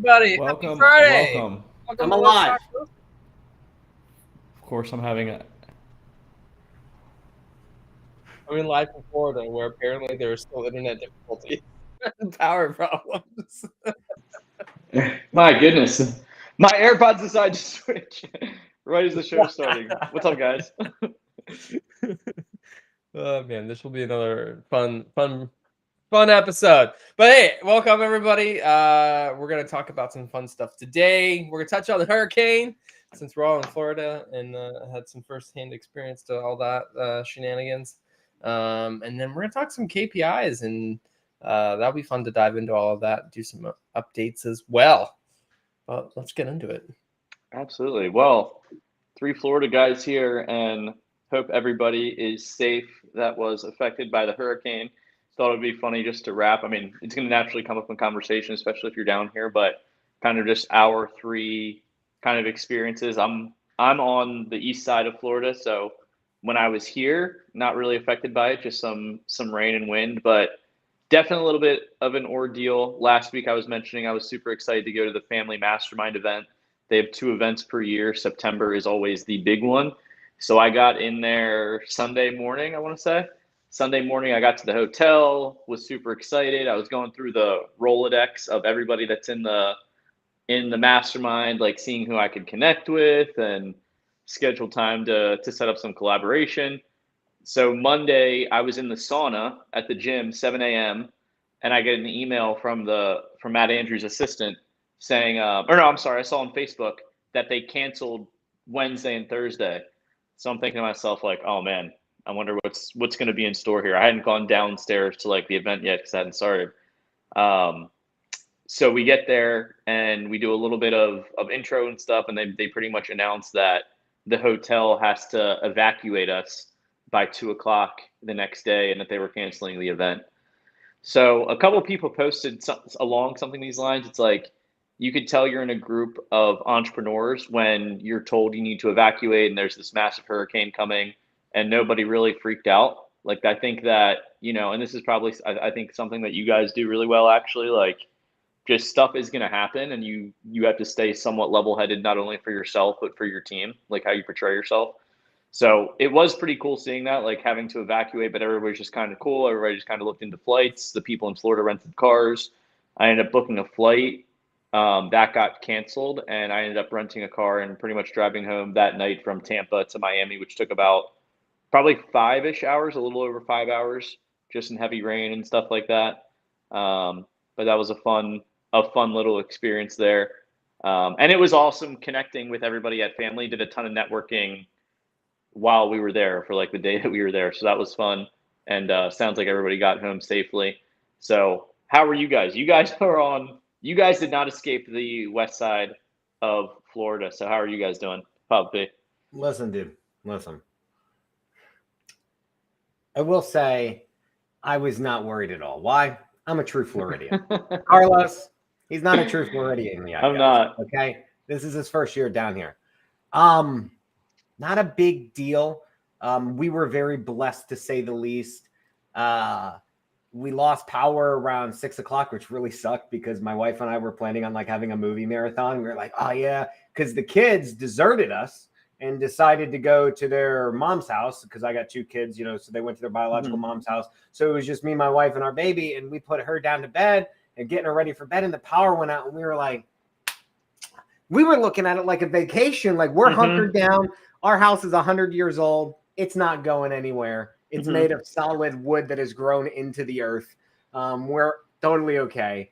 everybody. Welcome, Happy Friday. welcome. Welcome I'm to alive. Let's Talk. Of course, I'm having a. I'm in live from Florida, where apparently there are still internet difficulties and power problems. My goodness. My AirPods decided to switch right as the show's starting. What's up, guys? Oh man, this will be another fun episode. But hey, welcome everybody. We're gonna talk about some fun stuff today. We're gonna touch on the hurricane since we're all in Florida and had some firsthand experience to all that shenanigans. And then we're gonna talk some KPIs, and that'll be fun to dive into all of that. Do some updates as well. But let's get into it. Absolutely. Well, 3 Florida guys here, and hope everybody is safe that was affected by the hurricane. Thought it would be funny just to wrap. I mean, it's going to naturally come up in conversation, especially if you're down here, but kind of just our 3 kind of experiences. I'm on the east side of Florida, so when I was here, not really affected by it, just some rain and wind, but definitely a little bit of an ordeal. Last week I was mentioning I was super excited to go to the Family Mastermind event. They have 2 events per year. September is always the big one. So I got in there Sunday morning, I want to say. Sunday morning, I got to the hotel, was super excited. I was going through the Rolodex of everybody that's in the mastermind, like seeing who I could connect with and schedule time to set up some collaboration. So Monday, I was in the sauna at the gym, 7 a.m., and I get an email from Matt Andrews' assistant saying, or no, I'm sorry, I saw on Facebook that they canceled Wednesday and Thursday. So I'm thinking to myself, like, oh man, I wonder what's going to be in store here. I hadn't gone downstairs to like the event yet because I hadn't started. So we get there and we do a little bit of intro and stuff, and they pretty much announce that the hotel has to evacuate us by 2:00 the next day, and that they were canceling the event. So a couple of people posted along something these lines. It's like, you could tell you're in a group of entrepreneurs when you're told you need to evacuate and there's this massive hurricane coming, and nobody really freaked out. Like, I think that, and this is probably, I think something that you guys do really well, actually, like, just stuff is going to happen, and you have to stay somewhat level-headed, not only for yourself, but for your team, like how you portray yourself. So it was pretty cool seeing that, like having to evacuate, but everybody's just kind of cool. Everybody just kind of looked into flights. The people in Florida rented cars. I ended up booking a flight that got canceled, and I ended up renting a car and pretty much driving home that night from Tampa to Miami, which took about probably 5-ish hours, a little over 5 hours, just in heavy rain and stuff like that. But that was a fun little experience there. And it was awesome connecting with everybody at Family. Did a ton of networking while we were there for like the day that we were there. So that was fun. And sounds like everybody got home safely. So how are you guys? You guys did not escape the west side of Florida. So how are you guys doing? Probably. Listen, dude. Listen. I will say I was not worried at all. Why? I'm a true Floridian. Carlos, he's not a true Floridian yet. I'm not. Okay. This is his first year down here. Not a big deal. We were very blessed, to say the least. We lost power around 6:00, which really sucked because my wife and I were planning on like having a movie marathon. We were like, oh yeah, because the kids deserted us and decided to go to their mom's house, because I got 2 kids, so they went to their biological mom's house. So it was just me, my wife, and our baby, and we put her down to bed and getting her ready for bed, and the power went out, and we were looking at it like a vacation. Like, we're hunkered down. Our house is 100 years old. It's not going anywhere. It's made of solid wood that has grown into the earth. We're totally okay.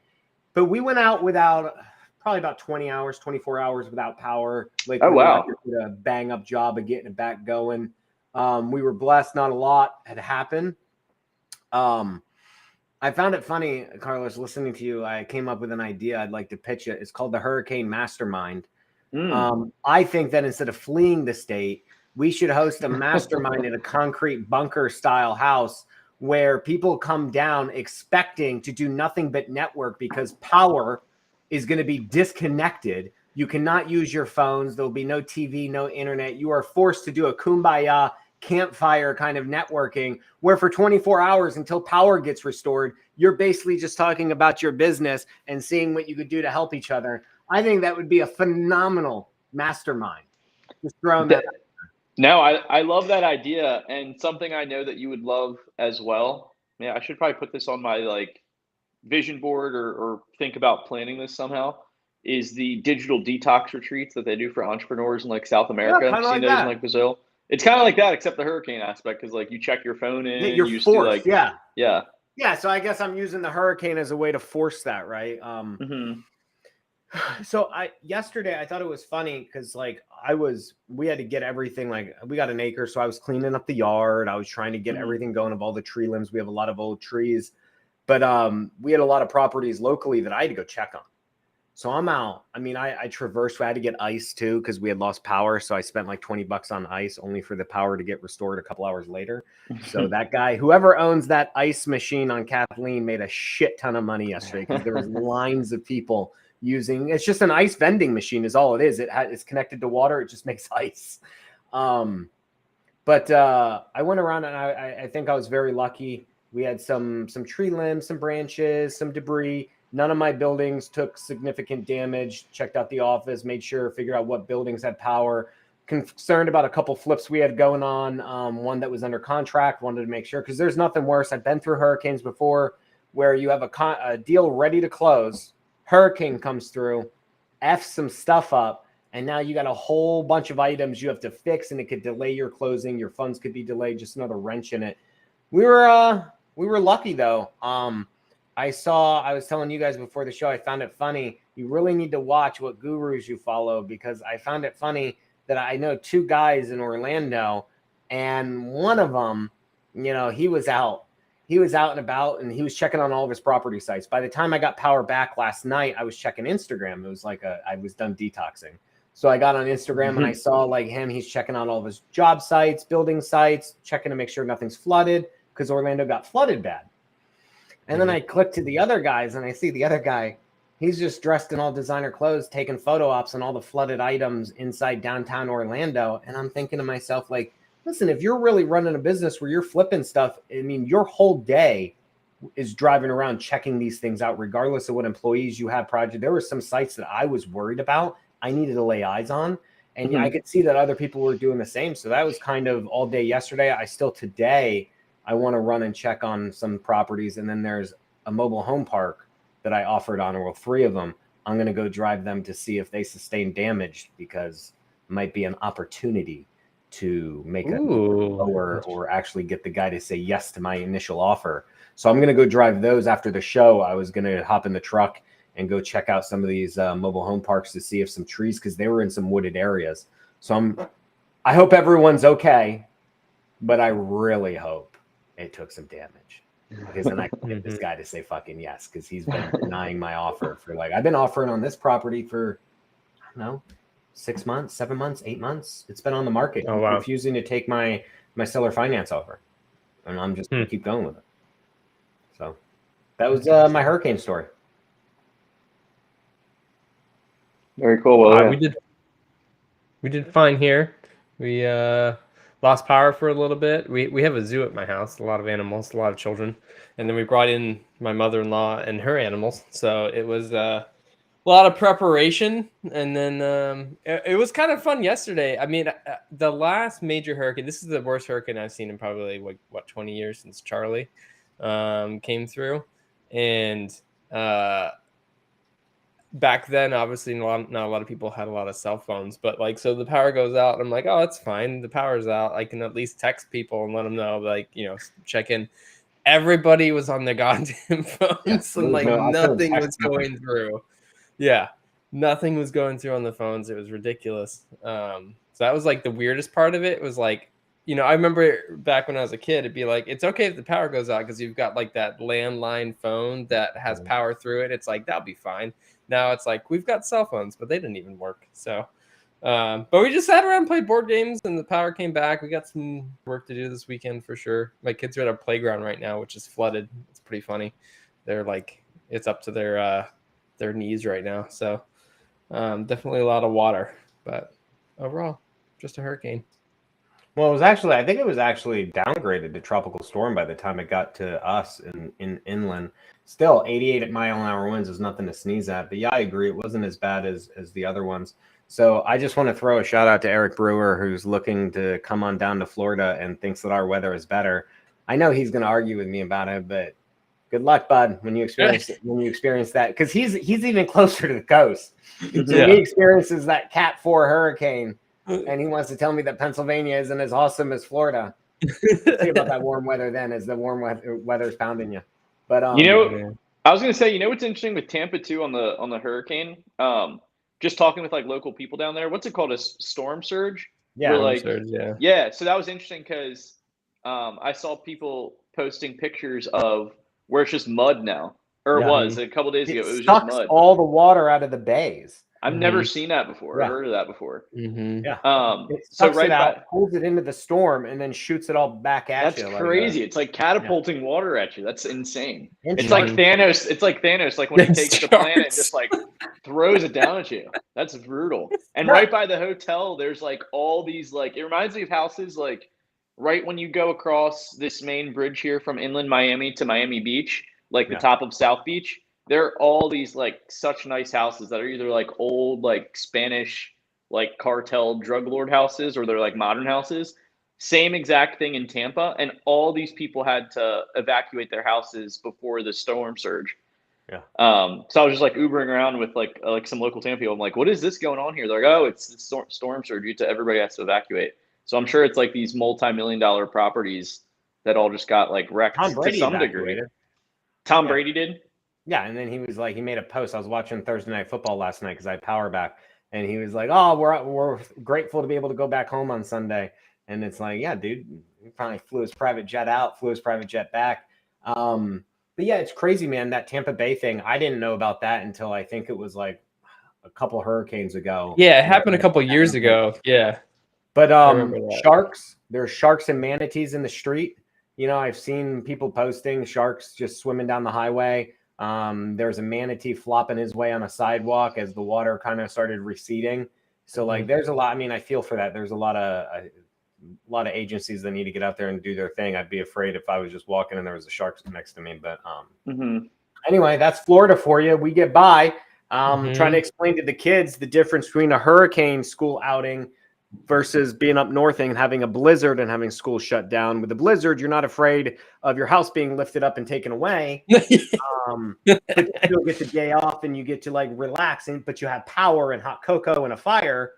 But we went out without probably about 24 hours without power. Like, oh, wow. Did a bang up job of getting it back going. We were blessed. Not a lot had happened. I found it funny, Carlos, listening to you. I came up with an idea. I'd like to pitch it. It's called the Hurricane Mastermind. I think that instead of fleeing the state, we should host a mastermind in a concrete bunker style house where people come down expecting to do nothing but network, because power is going to be disconnected. You cannot use your phones. There'll be no TV, no internet. You are forced to do a kumbaya campfire kind of networking, where for 24 hours until power gets restored, you're basically just talking about your business and seeing what you could do to help each other. I think that would be a phenomenal mastermind. Just throwing that. No, I love that idea, and something I know that you would love as well. Yeah, I should probably put this on my like vision board or think about planning this somehow. Is the digital detox retreats that they do for entrepreneurs in like South America? Yeah, kinda Seen like those that. in like Brazil? It's kind of like that, except the hurricane aspect, because like you check your phone in, You're you just forced. do like Yeah. yeah. So I guess I'm using the hurricane as a way to force that, right? Mhm. So yesterday I thought it was funny because like we had to get everything, like we got an acre, so I was cleaning up the yard. I was trying to get Mhm. everything going of all the tree limbs. We have a lot of old trees, but we had a lot of properties locally that I had to go check on. So I'm out. I mean, I traversed. I had to get ice too because we had lost power. So I spent like $20 on ice only for the power to get restored a couple hours later. So that guy, whoever owns that ice machine on Kathleen, made a shit ton of money yesterday because there was lines of people using. It's just an ice vending machine is all it is. It's connected to water. It just makes ice. But I went around and I think I was very lucky. We had some tree limbs, some branches, some debris. None of my buildings took significant damage. Checked out the office, made sure, figure out what buildings had power. Concerned about a couple flips we had going on. One that was under contract, wanted to make sure, because there's nothing worse. I've been through hurricanes before where you have a deal ready to close. Hurricane comes through, F some stuff up, and now you got a whole bunch of items you have to fix, and it could delay your closing. Your funds could be delayed, just another wrench in it. We were lucky though. I was telling you guys before the show, I found it funny. You really need to watch what gurus you follow, because I found it funny that I know two guys in Orlando, and one of them, he was out and about, and he was checking on all of his property sites. By the time I got power back last night, I was checking Instagram. It was like I was done detoxing. So I got on Instagram and I saw like him, he's checking on all of his job sites, building sites, checking to make sure nothing's flooded, because Orlando got flooded bad. And then I click to the other guys and I see the other guy, he's just dressed in all designer clothes, taking photo ops on all the flooded items inside downtown Orlando. And I'm thinking to myself, like, listen, if you're really running a business where you're flipping stuff, I mean, your whole day is driving around checking these things out, regardless of what employees you have project. There were some sites that I was worried about, I needed to lay eyes on. And I could see that other people were doing the same. So that was kind of all day yesterday. Today, I want to run and check on some properties. And then there's a mobile home park that I offered on, or 3 of them. I'm going to go drive them to see if they sustain damage, because it might be an opportunity to make a lower, or actually get the guy to say yes to my initial offer. So I'm going to go drive those after the show. I was going to hop in the truck and go check out some of these mobile home parks to see if some trees, because they were in some wooded areas. So I hope everyone's okay, but I really hope it took some damage, because then I can get this guy to say fucking yes, because he's been denying my offer for I've been offering on this property for, I don't know, 6 months, 7 months, 8 months. It's been on the market. Oh, wow. Refusing to take my seller finance offer, and I'm just gonna keep going with it. So that was my hurricane story. Very cool. Well, we did fine here. We lost power for a little bit. We have a zoo at my house, a lot of animals, a lot of children, and then we brought in my mother-in-law and her animals. So it was a lot of preparation, and then it was kind of fun yesterday. I mean, the last major hurricane, this is the worst hurricane I've seen in probably 20 years, since Charlie came through. And back then, obviously not a lot of people had a lot of cell phones, but so the power goes out, and I'm like, oh, it's fine, the power's out, I can at least text people and let them know, check in. Everybody was on their goddamn phones, and nothing was going through. Yeah, nothing was going through on the phones. It was ridiculous. So that was the weirdest part of it. It was I remember back when I was a kid, it'd be it's okay if the power goes out, because you've got that landline phone that has power through it. It's that'll be fine. Now it's we've got cell phones, but they didn't even work. So, but we just sat around and played board games, and the power came back. We got some work to do this weekend for sure. My kids are at our playground right now, which is flooded. It's pretty funny. They're it's up to their knees right now. So definitely a lot of water, but overall, just a hurricane. Well, it was actually, I think it was actually downgraded to tropical storm by the time it got to us in inland. Still, 88 mile-an-hour winds is nothing to sneeze at. But yeah, I agree. It wasn't as bad as the other ones. So I just want to throw a shout out to Eric Brewer, who's looking to come on down to Florida and thinks that our weather is better. I know he's going to argue with me about it, but good luck, bud, when you experience that, because he's even closer to the coast. So he experiences that Cat 4 hurricane, and he wants to tell me that Pennsylvania isn't as awesome as Florida. See about that warm weather then, as the warm weather's pounding you. But I was gonna say, what's interesting with Tampa too on the hurricane? Just talking with like local people down there. What's it called? A storm surge? Yeah, surge, yeah. So that was interesting because I saw people posting pictures of where it's just mud now, or it was a couple days ago. It was just mud. All the water out of the bays. I've never seen that before. Or heard of that before. Yeah. It sucks it out, pulls it into the storm, and then shoots it all back at you. That's crazy. It's like catapulting water at you. That's insane. It's like Thanos. It's like Thanos. Like when he takes the planet and just like throws it down at you. That's brutal. And right by the hotel, there's like all these like. It reminds me of houses like right when you go across this main bridge here from inland Miami to Miami Beach, like the top of South Beach. There are all these like such nice houses that are either like old like Spanish like cartel drug lord houses, or they're like modern houses. Same exact thing in Tampa, and all these people had to evacuate their houses before the storm surge. Yeah. So I was just like Ubering around with like some local Tampa people. I'm like, what is this going on here? They're like, oh, it's the storm surge. Everybody has to evacuate. So I'm sure it's like these multi-million-dollar properties that all just got like wrecked to some degree. Tom Brady did. Yeah, and then he was like, he made a post. I was watching Thursday Night Football last night because I had power back, and he was like, "Oh, we're grateful to be able to go back home on Sunday." And it's like, yeah, dude, he probably flew his private jet out, flew his private jet back. But yeah, it's crazy, man. That Tampa Bay thing, I didn't know about that until I think it was like a couple hurricanes ago. Yeah, it happened a couple years ago. Yeah, but sharks. There's sharks and manatees in the street. I've seen people posting sharks just swimming down the highway. There's a manatee flopping his way on a sidewalk as the water kind of started receding. So like, there's a lot. I mean, I feel for that. There's a lot of agencies that need to get out there and do their thing. I'd be afraid if I was just walking and there was a shark next to me. But anyway, that's Florida for you. We get by. Trying to explain to the kids the difference between a hurricane school outing versus being up north and having a blizzard and having school shut down. With the blizzard, you're not afraid of your house being lifted up and taken away. But you still get the day off and you get to like relax, but you have power and hot cocoa and a fire.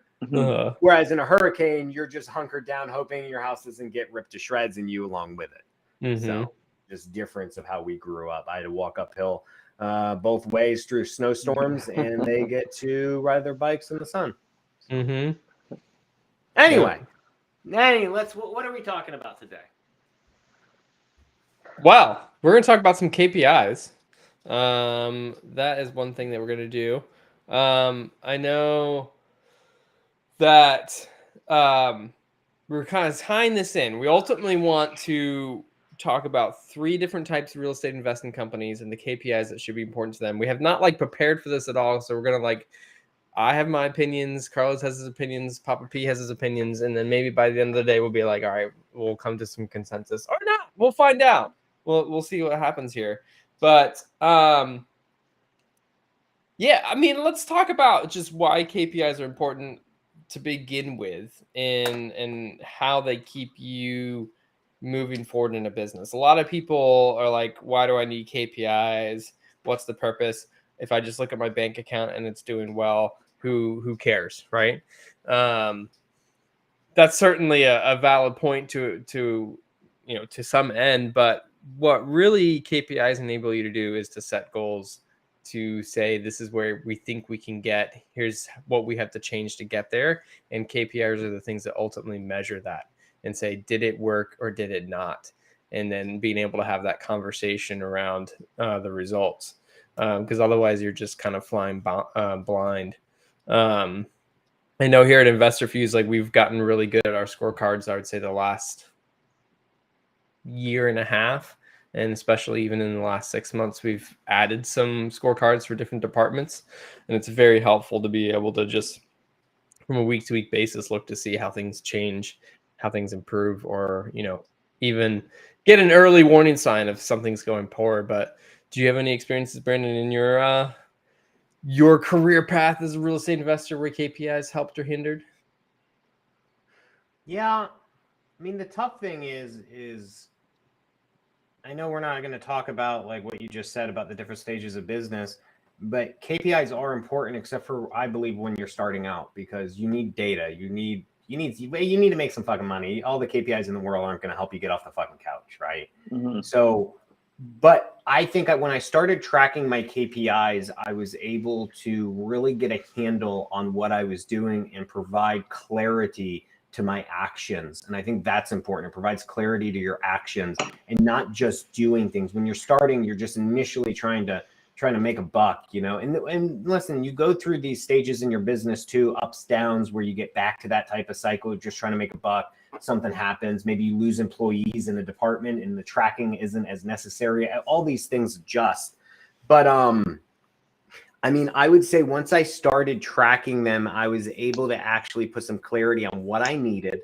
Whereas in a hurricane, you're just hunkered down, hoping your house doesn't get ripped to shreds and you along with it. So just difference of how we grew up. I had to walk uphill both ways through snowstorms, and they get to ride their bikes in the sun. Anyway, what are we talking about today? Wow, we're going to talk about some KPIs. That is one thing that we're going to do. I know that we're kind of tying this in. We ultimately want to talk about 3 different types of real estate investing companies and the KPIs that should be important to them. We have not prepared for this at all, so we're going to I have my opinions, Carlos has his opinions, Papa P has his opinions, and then maybe by the end of the day we'll be like, all right, we'll come to some consensus or not. We'll find out. We'll see what happens here. But yeah, I mean, let's talk about just why KPIs are important to begin with, and how they keep you moving forward in a business. A lot of people are like, why do I need KPIs? What's the purpose? If I just look at my bank account and it's doing well, who cares, right? That's certainly a valid point to some end, but what really KPIs enable you to do is to set goals, to say, this is where we think we can get, here's what we have to change to get there. And KPIs are the things that ultimately measure that and say, did it work or did it not? And then being able to have that conversation around the results. Because otherwise you're just kind of flying blind. I know here at Investor Fuse, we've gotten really good at our scorecards. I would say the last year and a half, and especially even in the last 6 months, we've added some scorecards for different departments, and it's very helpful to be able to just, from a week-to-week basis, look to see how things change, how things improve, or even get an early warning sign if something's going poor. But do you have any experiences, Brandon, in your career path as a real estate investor where KPIs helped or hindered? Yeah, I mean, the tough thing is I know we're not going to talk about like what you just said about the different stages of business, but KPIs are important, except for I believe when you're starting out, because you need data, you need to make some fucking money. All the KPIs in the world aren't going to help you get off the fucking couch, right? Mm-hmm. So, but I think when I started tracking my KPIs, I was able to really get a handle on what I was doing and provide clarity to my actions. And I think that's important. It provides clarity to your actions and not just doing things. When you're starting, you're just initially trying to make a buck, and listen, you go through these stages in your business too, ups, downs, where you get back to that type of cycle, just trying to make a buck. Something happens, maybe you lose employees in a department and the tracking isn't as necessary. All these things adjust. But I mean, I would say once I started tracking them, I was able to actually put some clarity on what I needed,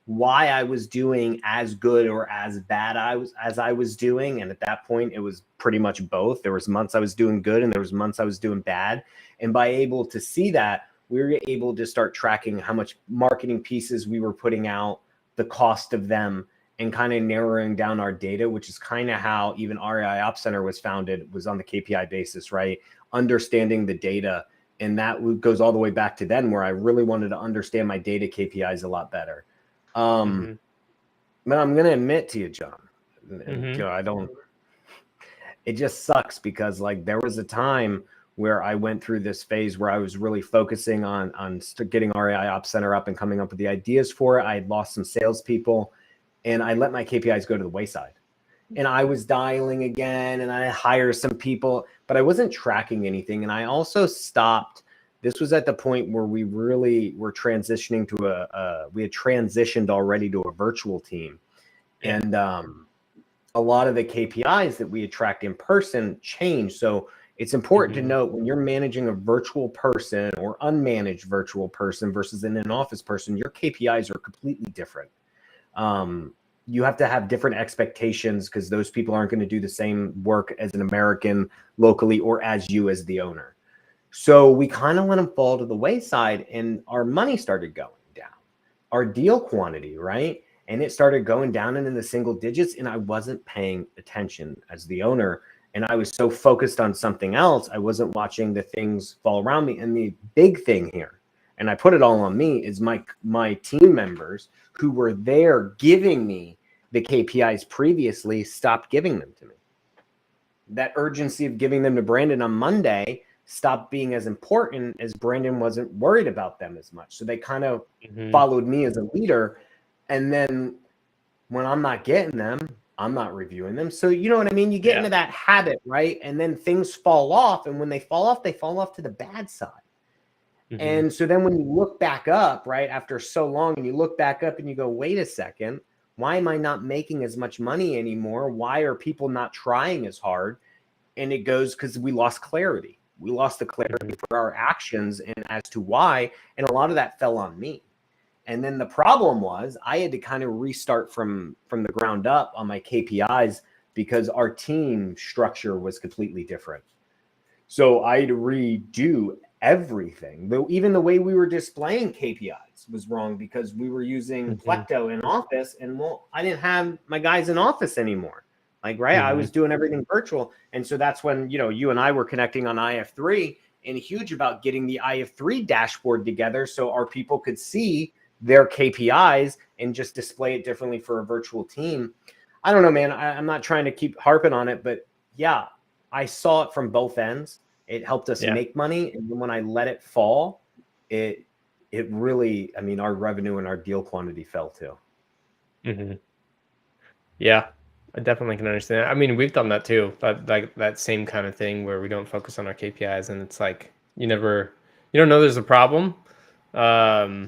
why I was doing as good or as bad as I was doing. And at that point, it was pretty much both. There was months I was doing good and there was months I was doing bad. And by able to see that, we were able to start tracking how much marketing pieces we were putting out, the cost of them, and kind of narrowing down our data, which is kind of how even REI Op Center was founded, was on the KPI basis, right? Understanding the data. And that goes all the way back to then, where I really wanted to understand my data KPIs a lot better. But I'm going to admit to you, John, and it just sucks because like there was a time where I went through this phase where I was really focusing on getting REI Op Center up and coming up with the ideas for it. I had lost some salespeople and I let my KPIs go to the wayside. And I was dialing again and I hired some people, but I wasn't tracking anything. And I also stopped. This was at the point where we really were transitioning to we had transitioned already to a virtual team. Yeah. And a lot of the KPIs that we had tracked in person changed. So it's important to note when you're managing a virtual person or unmanaged virtual person versus an in-office person, your KPIs are completely different. You have to have different expectations because those people aren't going to do the same work as an American locally or as you as the owner. So we kind of let them fall to the wayside and our money started going down, our deal quantity, right? And it started going down and in the single digits, and I wasn't paying attention as the owner. And I was so focused on something else, I wasn't watching the things fall around me. And the big thing here, and I put it all on me, is my team members who were there giving me the KPIs previously stopped giving them to me. That urgency of giving them to Brandon on Monday stopped being as important as Brandon wasn't worried about them as much. So they kind of followed me as a leader. And then when I'm not getting them, I'm not reviewing them. So you know what I mean? You get into that habit, right? And then things fall off. And when they fall off to the bad side. And so then when you look back up, right, after so long, and you look back up and you go, wait a second, why am I not making as much money anymore? Why are people not trying as hard? And it goes because we lost clarity. We lost the clarity for our actions and as to why. And a lot of that fell on me. And then the problem was I had to kind of restart from the ground up on my KPIs because our team structure was completely different. So I had to redo everything. Even the way we were displaying KPIs was wrong because we were using Plecto in office, and I didn't have my guys in office anymore. Like, right. I was doing everything virtual. And so that's when, you and I were connecting on IF3 and huge about getting the IF3 dashboard together so our people could see their KPIs and just display it differently for a virtual team. I don't know, man. I'm not trying to keep harping on it, but yeah, I saw it from both ends. It helped us make money. And then when I let it fall, it really, I mean, our revenue and our deal quantity fell too. Yeah, I definitely can understand that. I mean, we've done that too, but like that same kind of thing where we don't focus on our KPIs and it's like, you don't know there's a problem. I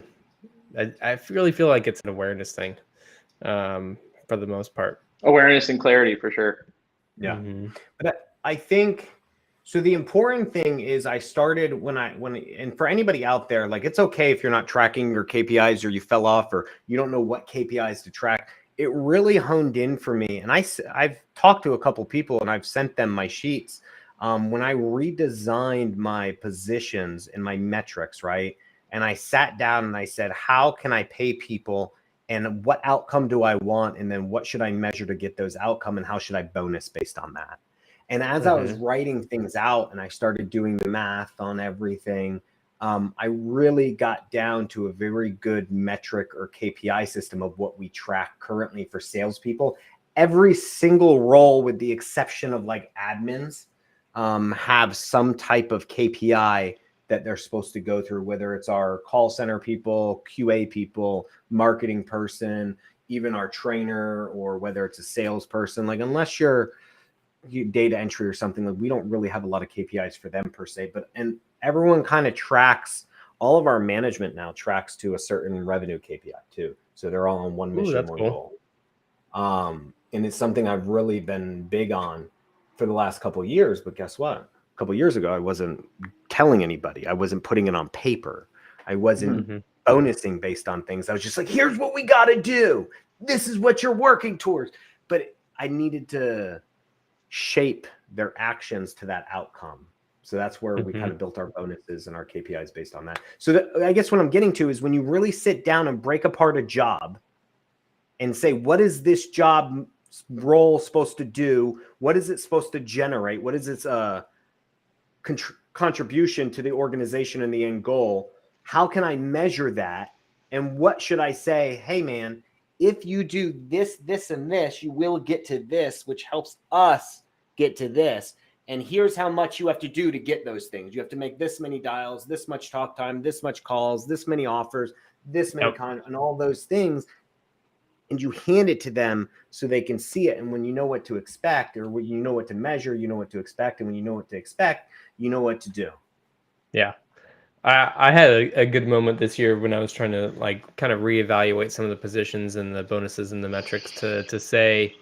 really feel like it's an awareness thing for the most part. Awareness and clarity for sure. Yeah. But I think, So the important thing is I started and for anybody out there, like it's okay if you're not tracking your KPIs or you fell off or you don't know what KPIs to track. It really honed in for me. And I've talked to a couple people and I've sent them my sheets. When I redesigned my positions and my metrics, right? And I sat down and I said, how can I pay people and what outcome do I want? And then what should I measure to get those outcome and how should I bonus based on that? And as I was writing things out and I started doing the math on everything, I really got down to a very good metric or KPI system of what we track currently for salespeople. Every single role, with the exception of like admins, have some type of KPI that they're supposed to go through, whether it's our call center people, QA people, marketing person, even our trainer, or whether it's a salesperson. Like unless you're data entry or something, like we don't really have a lot of KPIs for them per se, and everyone kind of tracks. All of our management now tracks to a certain revenue KPI too. So they're all on one mission, one goal. And it's something I've really been big on for the last couple of years. But guess what? A couple of years ago, I wasn't telling anybody. I wasn't putting it on paper. I wasn't bonusing based on things. I was just like, here's what we got to do. This is what you're working towards. But I needed to shape their actions to that outcome. So that's where we kind of built our bonuses and our KPIs based on that. So I guess what I'm getting to is when you really sit down and break apart a job and say, what is this job role supposed to do? What is it supposed to generate? What is its contribution to the organization and the end goal? How can I measure that? And what should I say? Hey, man, if you do this, this, and this, you will get to this, which helps us get to this. And here's how much you have to do to get those things. You have to make this many dials, this much talk time, this much calls, this many offers, this many and all those things. And you hand it to them so they can see it. And when you know what to expect, or when you know what to measure, you know what to expect. And when you know what to expect, you know what to do. Yeah. I had a good moment this year when I was trying to like kind of reevaluate some of the positions and the bonuses and the metrics to say,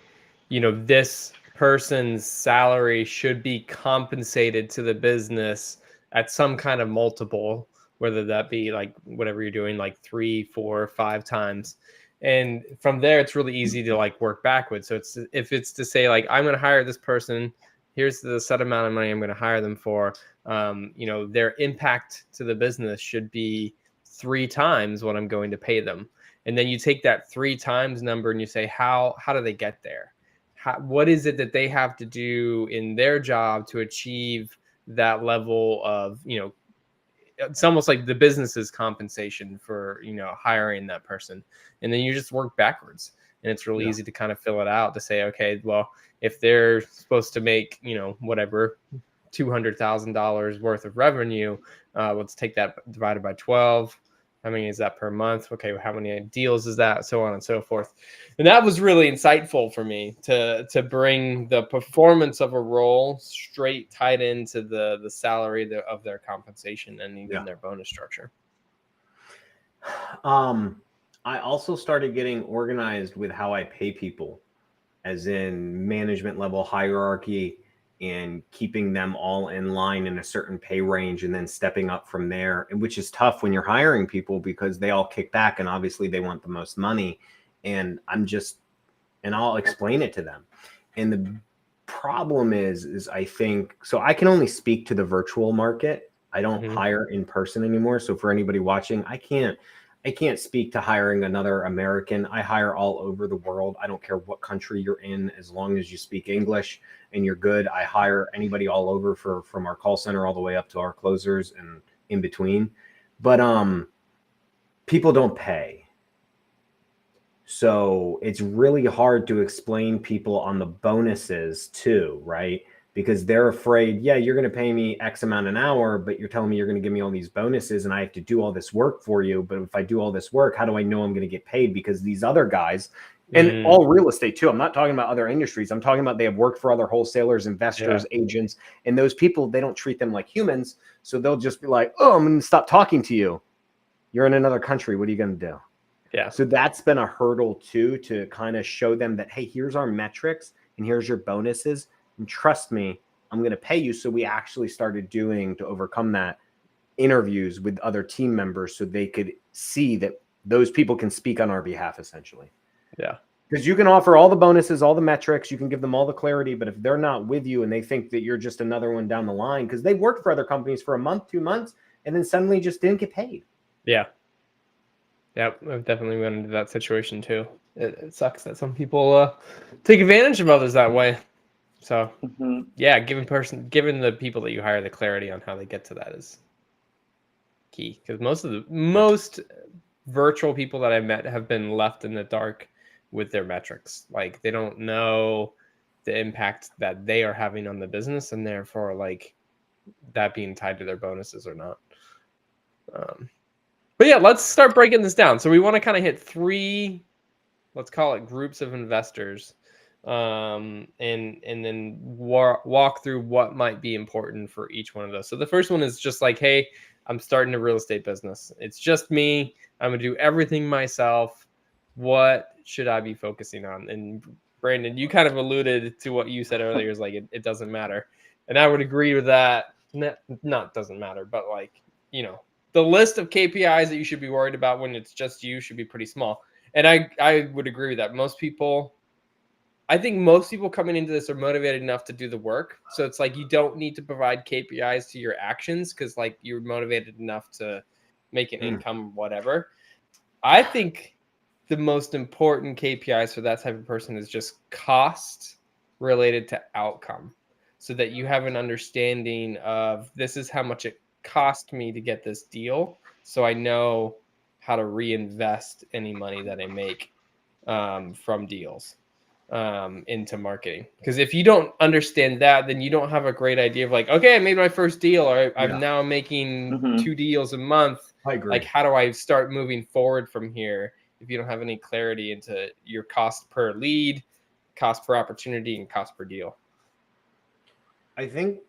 you know, this person's salary should be compensated to the business at some kind of multiple, whether that be like whatever you're doing, like 3, 4, 5 times. And from there, it's really easy to like work backwards. So if it's to say like, I'm going to hire this person, here's the set amount of money I'm going to hire them for. You know, their impact to the business should be 3 times what I'm going to pay them. And then you take that 3 times number and you say, how do they get there? What is it that they have to do in their job to achieve that level of, you know, it's almost like the business's compensation for, you know, hiring that person. And then you just work backwards. And it's really easy to kind of fill it out to say, okay, well, if they're supposed to make, you know, whatever, $200,000 worth of revenue, let's take that divided by 12. How many is that per month? Okay, how many deals is that? So on and so forth. And that was really insightful for me to bring the performance of a role straight tied into the salary of their compensation and even their bonus structure. I also started getting organized with how I pay people, as in management level hierarchy, and keeping them all in line in a certain pay range and then stepping up from there, and which is tough when you're hiring people because they all kick back and obviously they want the most money. And I'll explain it to them. And the problem is I think, so I can only speak to the virtual market. I don't hire in person anymore. So for anybody watching, I can't speak to hiring another American. I hire all over the world. I don't care what country you're in, as long as you speak English and you're good. I hire anybody all over from our call center all the way up to our closers and in between. But people don't pay. So it's really hard to explain people on the bonuses too, right? Because they're afraid, yeah, you're going to pay me X amount an hour, but you're telling me you're going to give me all these bonuses and I have to do all this work for you. But if I do all this work, how do I know I'm going to get paid? Because these other guys, and all real estate too, I'm not talking about other industries. I'm talking about they have worked for other wholesalers, investors, agents, and those people, they don't treat them like humans. So they'll just be like, oh, I'm going to stop talking to you. You're in another country. What are you going to do? Yeah. So that's been a hurdle too, to kind of show them that, hey, here's our metrics and here's your bonuses. And trust me, I'm going to pay you. So we actually started doing, to overcome that, interviews with other team members so they could see that those people can speak on our behalf, essentially. Yeah. Because you can offer all the bonuses, all the metrics, you can give them all the clarity, but if they're not with you and they think that you're just another one down the line, because they worked for other companies for a month, 2 months, and then suddenly just didn't get paid. Yeah. Yep. I've definitely run into that situation too. It sucks that some people take advantage of others that way. So yeah, giving the people that you hire the clarity on how they get to that is key. Because most virtual people that I've met have been left in the dark with their metrics. Like they don't know the impact that they are having on the business, and therefore like that being tied to their bonuses or not. But yeah, let's start breaking this down. So we want to kind of hit 3, let's call it groups of investors, and then walk through what might be important for each one of those. So the first one is just like, hey, I'm starting a real estate business. It's just me. I'm gonna do everything myself. What should I be focusing on? And Brandon, you kind of alluded to what you said earlier, is like it doesn't matter, and I would agree with that. Not doesn't matter, but like, you know, the list of KPIs that you should be worried about when it's just you should be pretty small. And I would agree with that. I think most people coming into this are motivated enough to do the work. So it's like you don't need to provide KPIs to your actions because like you're motivated enough to make an income, whatever. I think the most important KPIs for that type of person is just cost related to outcome, so that you have an understanding of this is how much it cost me to get this deal, so I know how to reinvest any money that I make from deals into marketing. Because if you don't understand that, then you don't have a great idea of like, okay, I made my first deal, or I'm now making 2 deals a month. I agree. Like, how do I start moving forward from here if you don't have any clarity into your cost per lead, cost per opportunity, and cost per deal? I think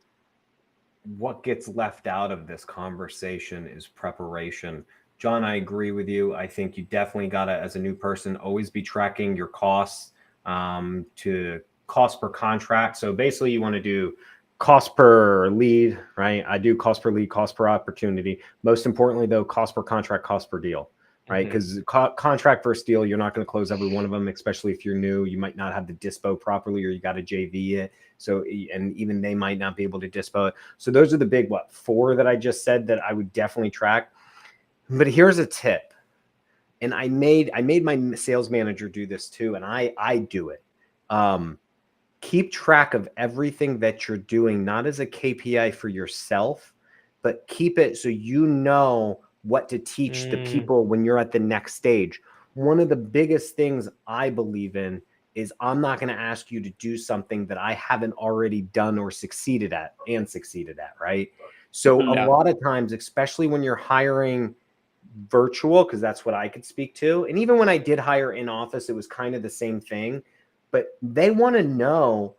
what gets left out of this conversation is preparation. John, I agree with you. I think you definitely got to, as a new person, always be tracking your costs to cost per contract. So basically you want to do cost per lead, right? I do cost per lead, cost per opportunity. Most importantly though, cost per contract, cost per deal, right? Because contract versus deal, you're not going to close every one of them, especially if you're new. You might not have the dispo properly, or you got to JV it. So, and even they might not be able to dispo it. So those are the big, 4 that I just said that I would definitely track. But here's a tip. And I made my sales manager do this too. And I do it. Keep track of everything that you're doing, not as a KPI for yourself, but keep it so you know what to teach the people when you're at the next stage. One of the biggest things I believe in is I'm not going to ask you to do something that I haven't already done or succeeded at, right? So a lot of times, especially when you're hiring virtual, because that's what I could speak to. And even when I did hire in office, it was kind of the same thing, but they want to know,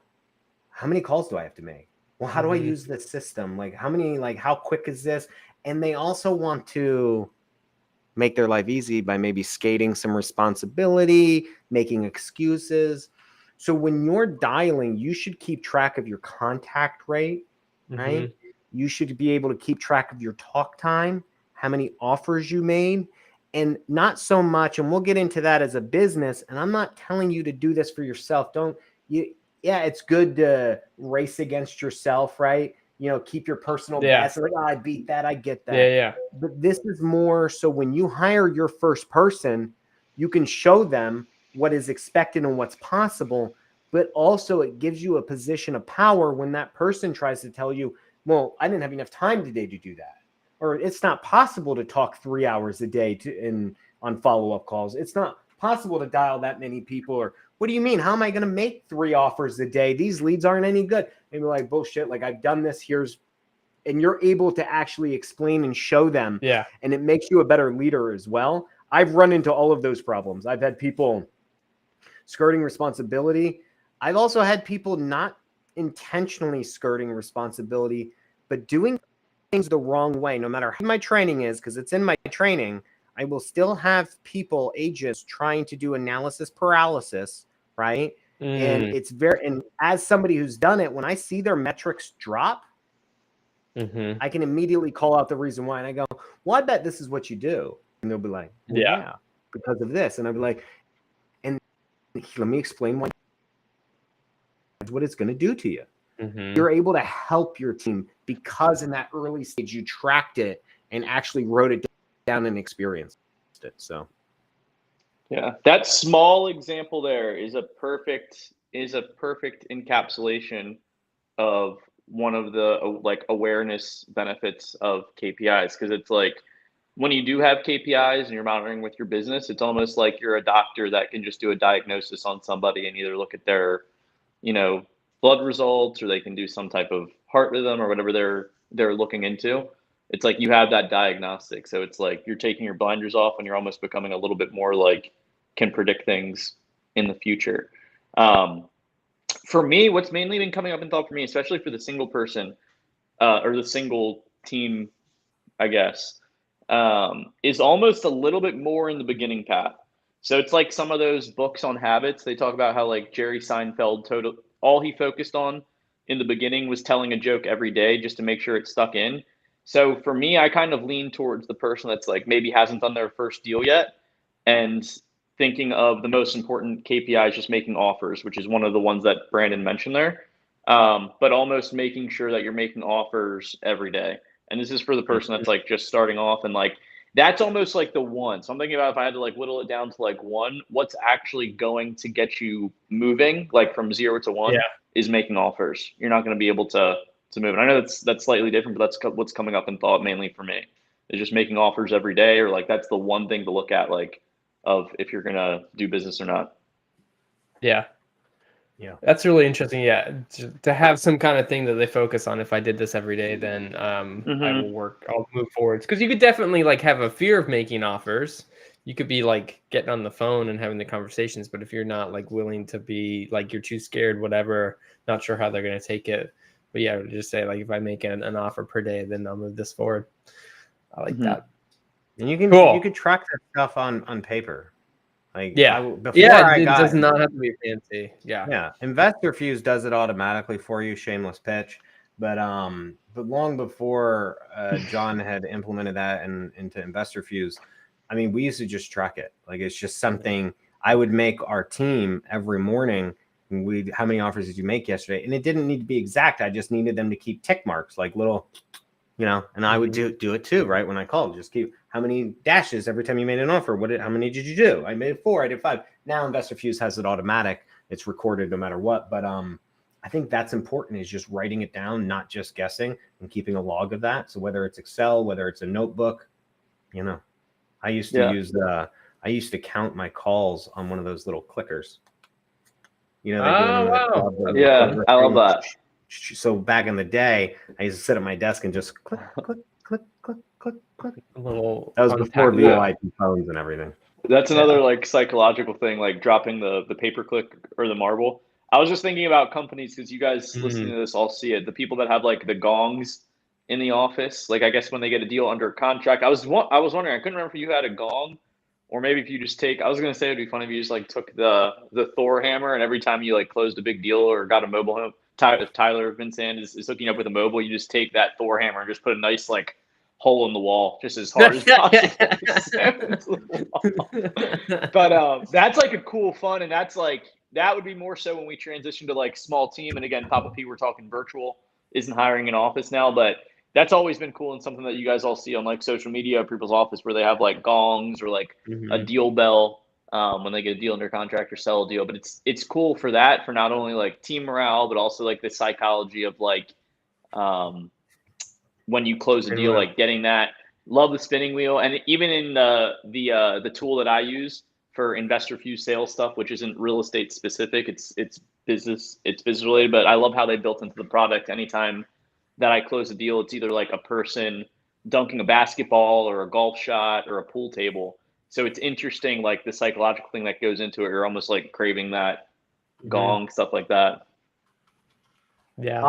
how many calls do I have to make? Well, how do I use this system? Like how quick is this? And they also want to make their life easy by maybe skating some responsibility, making excuses. So when you're dialing, you should keep track of your contact rate, right? You should be able to keep track of your talk time, how many offers you made, and not so much. And we'll get into that as a business. And I'm not telling you to do this for yourself. It's good to race against yourself, right? You know, keep your personal best. Like, I beat that. I get that. Yeah. But this is more so when you hire your first person, you can show them what is expected and what's possible, but also it gives you a position of power when that person tries to tell you, well, I didn't have enough time today to do that. Or it's not possible to talk 3 hours a day on follow-up calls. It's not possible to dial that many people. Or what do you mean? How am I going to make 3 offers a day? These leads aren't any good. And you're like, bullshit. Like, I've done this. And you're able to actually explain and show them. Yeah. And it makes you a better leader as well. I've run into all of those problems. I've had people skirting responsibility. I've also had people not intentionally skirting responsibility, but doing things the wrong way. No matter how my training is, because it's in my training, I will still have people, agents, trying to do analysis paralysis, right? And Mm. it's and as somebody who's done it, when I see their metrics drop, Mm-hmm. I can immediately call out the reason why. And I go, well, I bet this is what you do. And they'll be like, well, Yeah. yeah, because of this. And I'll be like, and let me explain what it's going to do to you. Mm-hmm. You're able to help your team because in that early stage, you tracked it and actually wrote it down and experienced it. So. Yeah, that small example there is a perfect encapsulation of one of the like awareness benefits of KPIs, because it's like when you do have KPIs and you're monitoring with your business, it's almost like you're a doctor that can just do a diagnosis on somebody and either look at their, blood results, or they can do some type of heart rhythm or whatever they're looking into. It's like you have that diagnostic. So it's like you're taking your blinders off and you're almost becoming a little bit more like can predict things in the future. For me, what's mainly been coming up in thought for me, especially for the single person or the single team, I guess, is almost a little bit more in the beginning path. So it's like some of those books on habits. They talk about how like Jerry Seinfeld, all he focused on in the beginning was telling a joke every day just to make sure it stuck in. So for me, I kind of lean towards the person that's like maybe hasn't done their first deal yet and thinking of the most important KPIs, just making offers, which is one of the ones that Brandin mentioned there. But almost making sure that you're making offers every day. And this is for the person that's like just starting off, and like that's almost like the one. So I'm thinking about if I had to like whittle it down to like one, what's actually going to get you moving, like from 0 to 1, Yeah. is making offers. You're not going to be able to move. And I know that's slightly different, but that's what's coming up in thought mainly for me, is just making offers every day, or like that's the one thing to look at, like of if you're going to do business or not. Yeah. Yeah. That's really interesting. Yeah. To have some kind of thing that they focus on. If I did this every day, then I will I'll move forwards. Because you could definitely like have a fear of making offers. You could be like getting on the phone and having the conversations, but if you're not like willing to be like, you're too scared, whatever, not sure how they're going to take it. But yeah, just say like, if I make an offer per day, then I'll move this forward. I like that. And you can Cool. track that stuff on paper. Like it does not have to be fancy. Yeah. Investor Fuse does it automatically for you. Shameless pitch. But long before John had implemented that into Investor Fuse, I mean, we used to just track it. Like it's just something I would make our team every morning. How many offers did you make yesterday? And it didn't need to be exact. I just needed them to keep tick marks, like little, and I would do it too, right? When I called, just keep how many dashes every time you made an offer. How many did you do? I made 4, I did 5. Now Investor Fuse has it automatic. It's recorded no matter what. But I think that's important, is just writing it down, not just guessing, and keeping a log of that. So whether it's Excel, whether it's a notebook, I used to I used to count my calls on one of those little clickers. They do wow. Yeah, I love that. So back in the day, I used to sit at my desk and just click, click, click, click, click, click. A little. That was before VoIP phones and everything. That's another like psychological thing, like dropping the paperclip or the marble. I was just thinking about companies, because you guys listening to this all see it. The people that have like the gongs in the office, like I guess when they get a deal under contract. I was wondering, I couldn't remember if you had a gong, or maybe if you just take. I was gonna say it'd be funny if you just like took the Thor hammer, and every time you like closed a big deal or got a mobile home, if Tyler Vincent is hooking up with a mobile, you just take that Thor hammer and just put a nice like hole in the wall, just as hard as possible. But that's like a cool fun, and that's like that would be more so when we transition to like small team. And again, Papa P, we're talking virtual, isn't hiring an office now, but that's always been cool, and something that you guys all see on like social media, people's office, where they have like gongs or like a deal bell when they get a deal under contract or sell a deal. But it's cool for that, for not only like team morale, but also like the psychology of like when you close a deal, like getting that. Love the spinning wheel. And even in the tool that I use for Investor Fuse sales stuff, which isn't real estate specific, it's business related, but I love how they built into the product. Anytime that I close a deal, it's either like a person dunking a basketball or a golf shot or a pool table. So it's interesting, like the psychological thing that goes into it. You're almost like craving that gong, stuff like that. Yeah.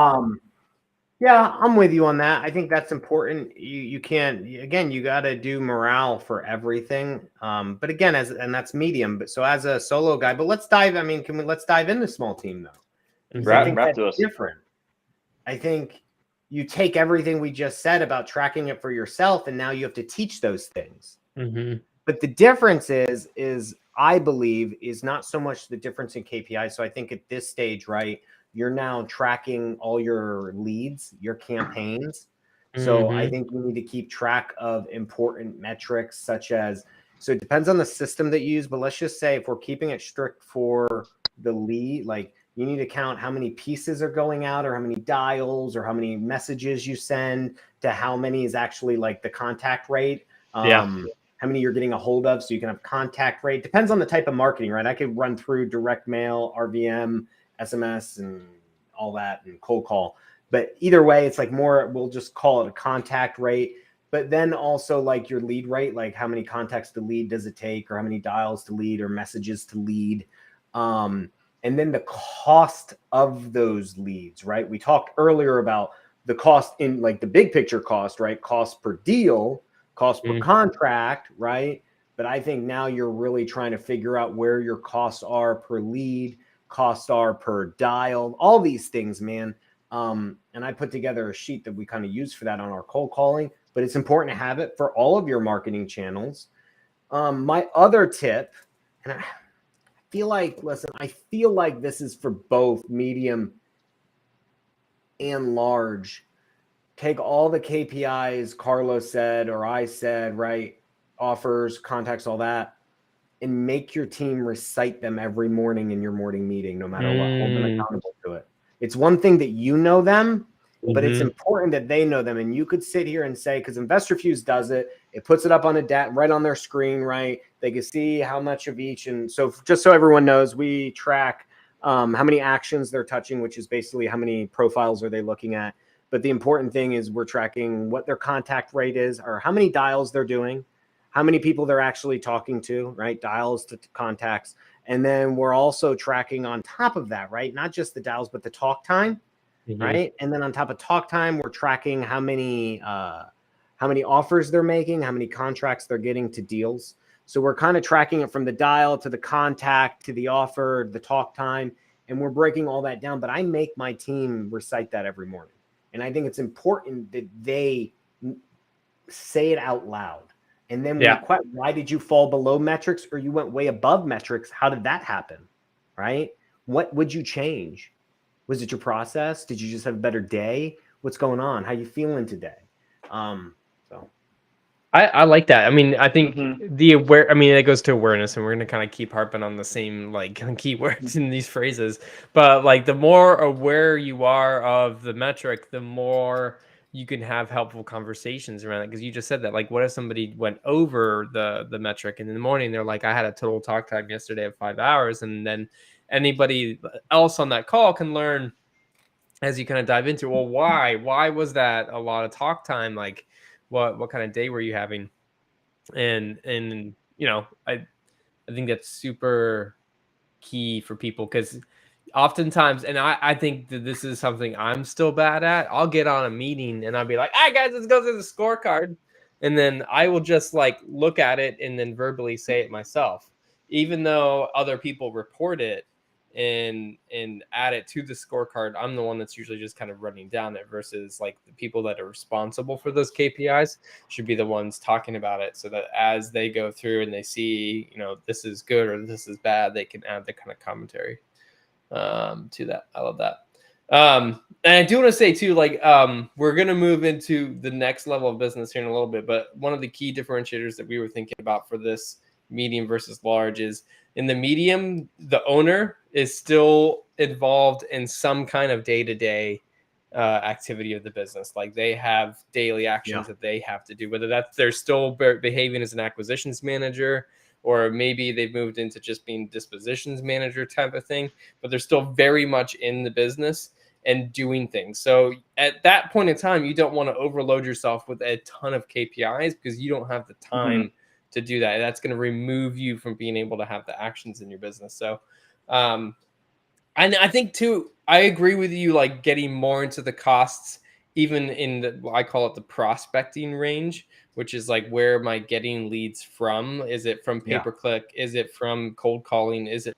Yeah, I'm with you on that. I think that's important. You can't, again, you got to do morale for everything. But again, and that's medium. But so as a solo guy, but let's dive. I mean, let's dive into small team though, because I think Wrap that's to us. different. I think you take everything we just said about tracking it for yourself, and now you have to teach those things. Mm-hmm. But the difference is I believe is not so much the difference in KPIs. So I think at this stage, right, you're now tracking all your leads, your campaigns. So I think you need to keep track of important metrics such as, so it depends on the system that you use, but let's just say if we're keeping it strict for the lead, like you need to count how many pieces are going out or how many dials or how many messages you send to how many is actually like the contact rate. How many you're getting a hold of, so you can have contact rate. Depends on the type of marketing, right? I could run through direct mail, RVM, SMS, and all that, and cold call. But either way, it's like more, we'll just call it a contact rate. But then also like your lead rate, like how many contacts to lead does it take, or how many dials to lead, or messages to lead. And then the cost of those leads, right? We talked earlier about the cost in like the big picture cost, right? Cost per deal, cost per contract, right? But I think now you're really trying to figure out where your costs are per lead, costs are per dial, all these things, man. And I put together a sheet that we kind of use for that on our cold calling, but it's important to have it for all of your marketing channels. My other tip, and I feel like, listen, I feel like this is for both medium and large. Take all the KPIs Carlos said or I said, right? Offers, contacts, all that, and make your team recite them every morning in your morning meeting, no matter what. Hold them accountable to it. It's one thing that you know them, but it's important that they know them. And you could sit here and say, because InvestorFuse does it, it puts it up on a right on their screen, right? They can see how much of each. And so just so everyone knows, we track how many actions they're touching, which is basically how many profiles are they looking at. But the important thing is we're tracking what their contact rate is, or how many dials they're doing, how many people they're actually talking to, right? Dials to contacts. And then we're also tracking on top of that, right? Not just the dials, but the talk time, right? And then on top of talk time, we're tracking how many offers they're making, how many contracts they're getting to deals. So we're kind of tracking it from the dial to the contact to the offer, the talk time, and we're breaking all that down. But I make my team recite that every morning. And I think it's important that they say it out loud. And then why did you fall below metrics or you went way above metrics? How did that happen? Right? What would you change? Was it your process? Did you just have a better day? What's going on? How you feeling today? So I like that. I mean, I think it goes to awareness, and we're going to kind of keep harping on the same like keywords in these phrases. But like the more aware you are of the metric, the more you can have helpful conversations around it. Because you just said that, like, what if somebody went over the metric, and in the morning they're like, I had a total talk time yesterday of 5 hours, and then anybody else on that call can learn as you kind of dive into, well, why was that a lot of talk time? Like, what kind of day were you having? And I think that's super key for people, because oftentimes, and I think that this is something I'm still bad at, I'll get on a meeting and I'll be like, all right, guys, let's go through the scorecard. And then I will just like look at it and then verbally say it myself, even though other people report it and add it to the scorecard. I'm the one that's usually just kind of running down it, versus like the people that are responsible for those KPIs should be the ones talking about it, so that as they go through and they see, this is good or this is bad, they can add the kind of commentary to that. I love that. And I do want to say too, like, we're going to move into the next level of business here in a little bit, but one of the key differentiators that we were thinking about for this medium versus large is, in the medium, the owner is still involved in some kind of day-to-day activity of the business. Like, they have daily actions that they have to do, whether that's they're still behaving as an acquisitions manager, or maybe they've moved into just being dispositions manager type of thing, but they're still very much in the business and doing things. So at that point in time, you don't want to overload yourself with a ton of KPIs, because you don't have the time to do that. That's going to remove you from being able to have the actions in your business. So, and I think too, I agree with you, like getting more into the costs even in the, I call it the prospecting range, which is like, where am I getting leads from? Is it from pay-per-click? Is it from cold calling? Is it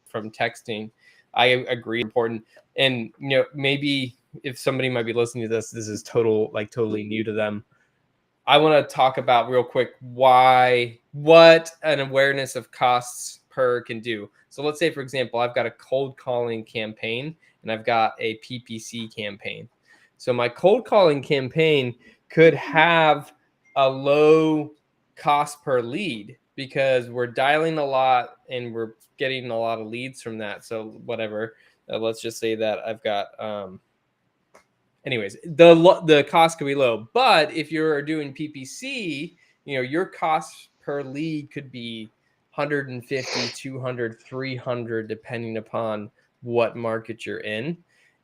from texting? I agree, important. And maybe if somebody might be listening to this is totally new to them. I want to talk about real quick what an awareness of costs per can do. So let's say, for example, I've got a cold calling campaign and I've got a PPC campaign. So my cold calling campaign could have a low cost per lead because we're dialing a lot and we're getting a lot of leads from that. So whatever, let's just say that I've got, anyways, the cost could be low. But if you're doing PPC, your cost per lead could be 150, 200, 300, depending upon what market you're in.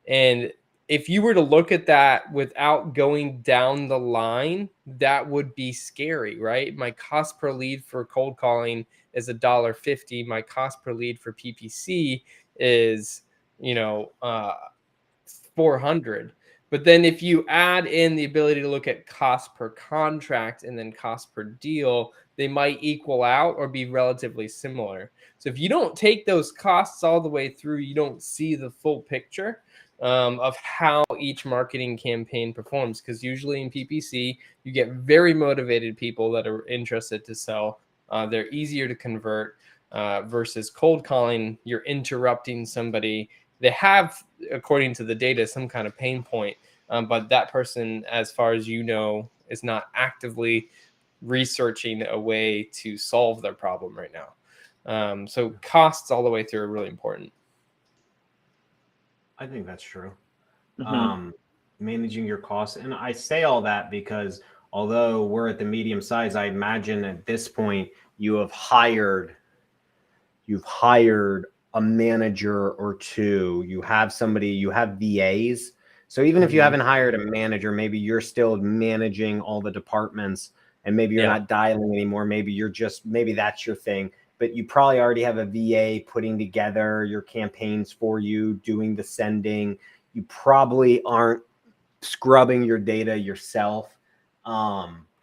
And if you were to look at that without going down the line, that would be scary, right? My cost per lead for cold calling is $1.50. My cost per lead for PPC is, 400. But then if you add in the ability to look at cost per contract and then cost per deal, they might equal out or be relatively similar. So if you don't take those costs all the way through, you don't see the full picture of how each marketing campaign performs. Because usually in PPC, you get very motivated people that are interested to sell. They're easier to convert versus cold calling. You're interrupting somebody. They have, according to the data, some kind of pain point, but that person, as far as is not actively researching a way to solve their problem right now. So costs all the way through are really important. I think that's true. Mm-hmm. Managing your costs. And I say all that because although we're at the medium size, I imagine at this point you've hired a manager or two. You have VAs. So even if you haven't hired a manager, maybe you're still managing all the departments and maybe you're not dialing anymore. Maybe that's your thing, but you probably already have a VA putting together your campaigns for you, doing the sending. You probably aren't scrubbing your data yourself.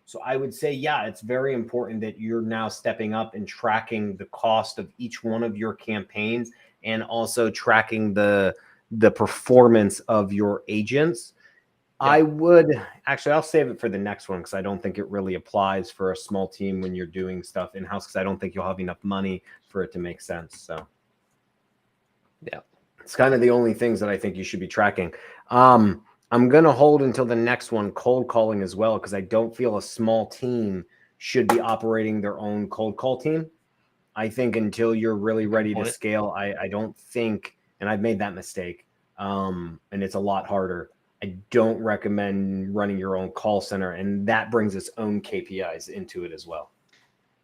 So I would say, it's very important that you're now stepping up and tracking the cost of each one of your campaigns and also tracking the performance of your agents. Yeah. I'll save it for the next one because I don't think it really applies for a small team when you're doing stuff in-house because I don't think you'll have enough money for it to make sense. So yeah, it's kind of the only things that I think you should be tracking. I'm going to hold until the next one, cold calling as well, because I don't feel a small team should be operating their own cold call team. I think until you're really ready to scale, I don't think, and I've made that mistake, and it's a lot harder. I don't recommend running your own call center, and that brings its own KPIs into it as well.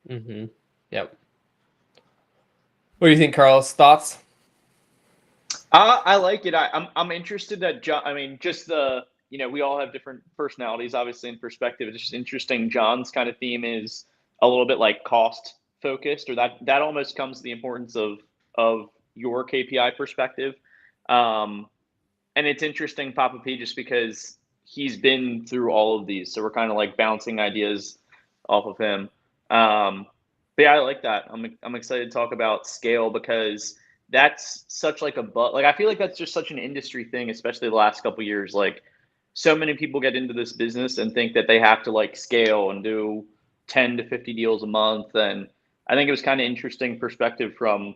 Mm-hmm. Yep. What do you think, Carlos? Thoughts? I like it. I'm interested that John. I mean, just we all have different personalities, obviously, and perspective. It's just interesting. John's kind of theme is a little bit like cost focused, or that almost comes to the importance of your KPI perspective. And it's interesting, Papa P, just because he's been through all of these, so we're kind of like bouncing ideas off of him. But yeah, I like that. I'm excited to talk about scale because that's such like I feel like that's just such an industry thing, especially the last couple of years. Like so many people get into this business and think that they have to like scale and do 10 to 50 deals a month. And I think it was kind of interesting perspective from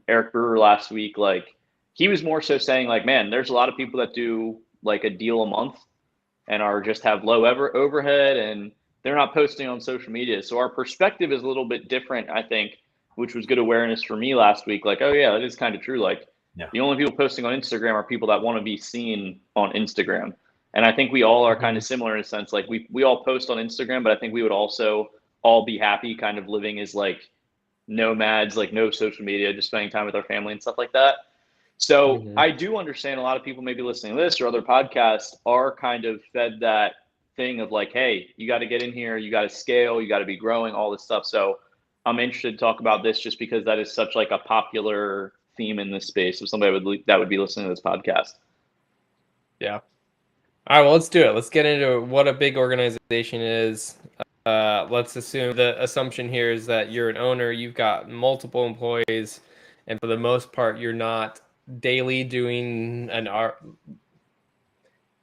Eric Brewer last week. Like he was more so saying like, man, there's a lot of people that do like a deal a month and are just have low overhead and they're not posting on social media. So our perspective is a little bit different, I think, which was good awareness for me last week. Like, oh yeah, that is kind of true. Like the only people posting on Instagram are people that want to be seen on Instagram. And I think we all are kind of similar in a sense. Like we all post on Instagram, but I think we would also all be happy kind of living as like nomads, like no social media, just spending time with our family and stuff like that. So I do understand a lot of people maybe listening to this or other podcasts are kind of fed that thing of like, hey, you got to get in here, you got to scale, you got to be growing, all this stuff. So I'm interested to talk about this just because that is such like a popular theme in this space. If somebody that would be listening to this podcast. Yeah. All right, well, let's do it. Let's get into what a big organization is. Let's assume the assumption here is that you're an owner, you've got multiple employees, and for the most part, you're not daily doing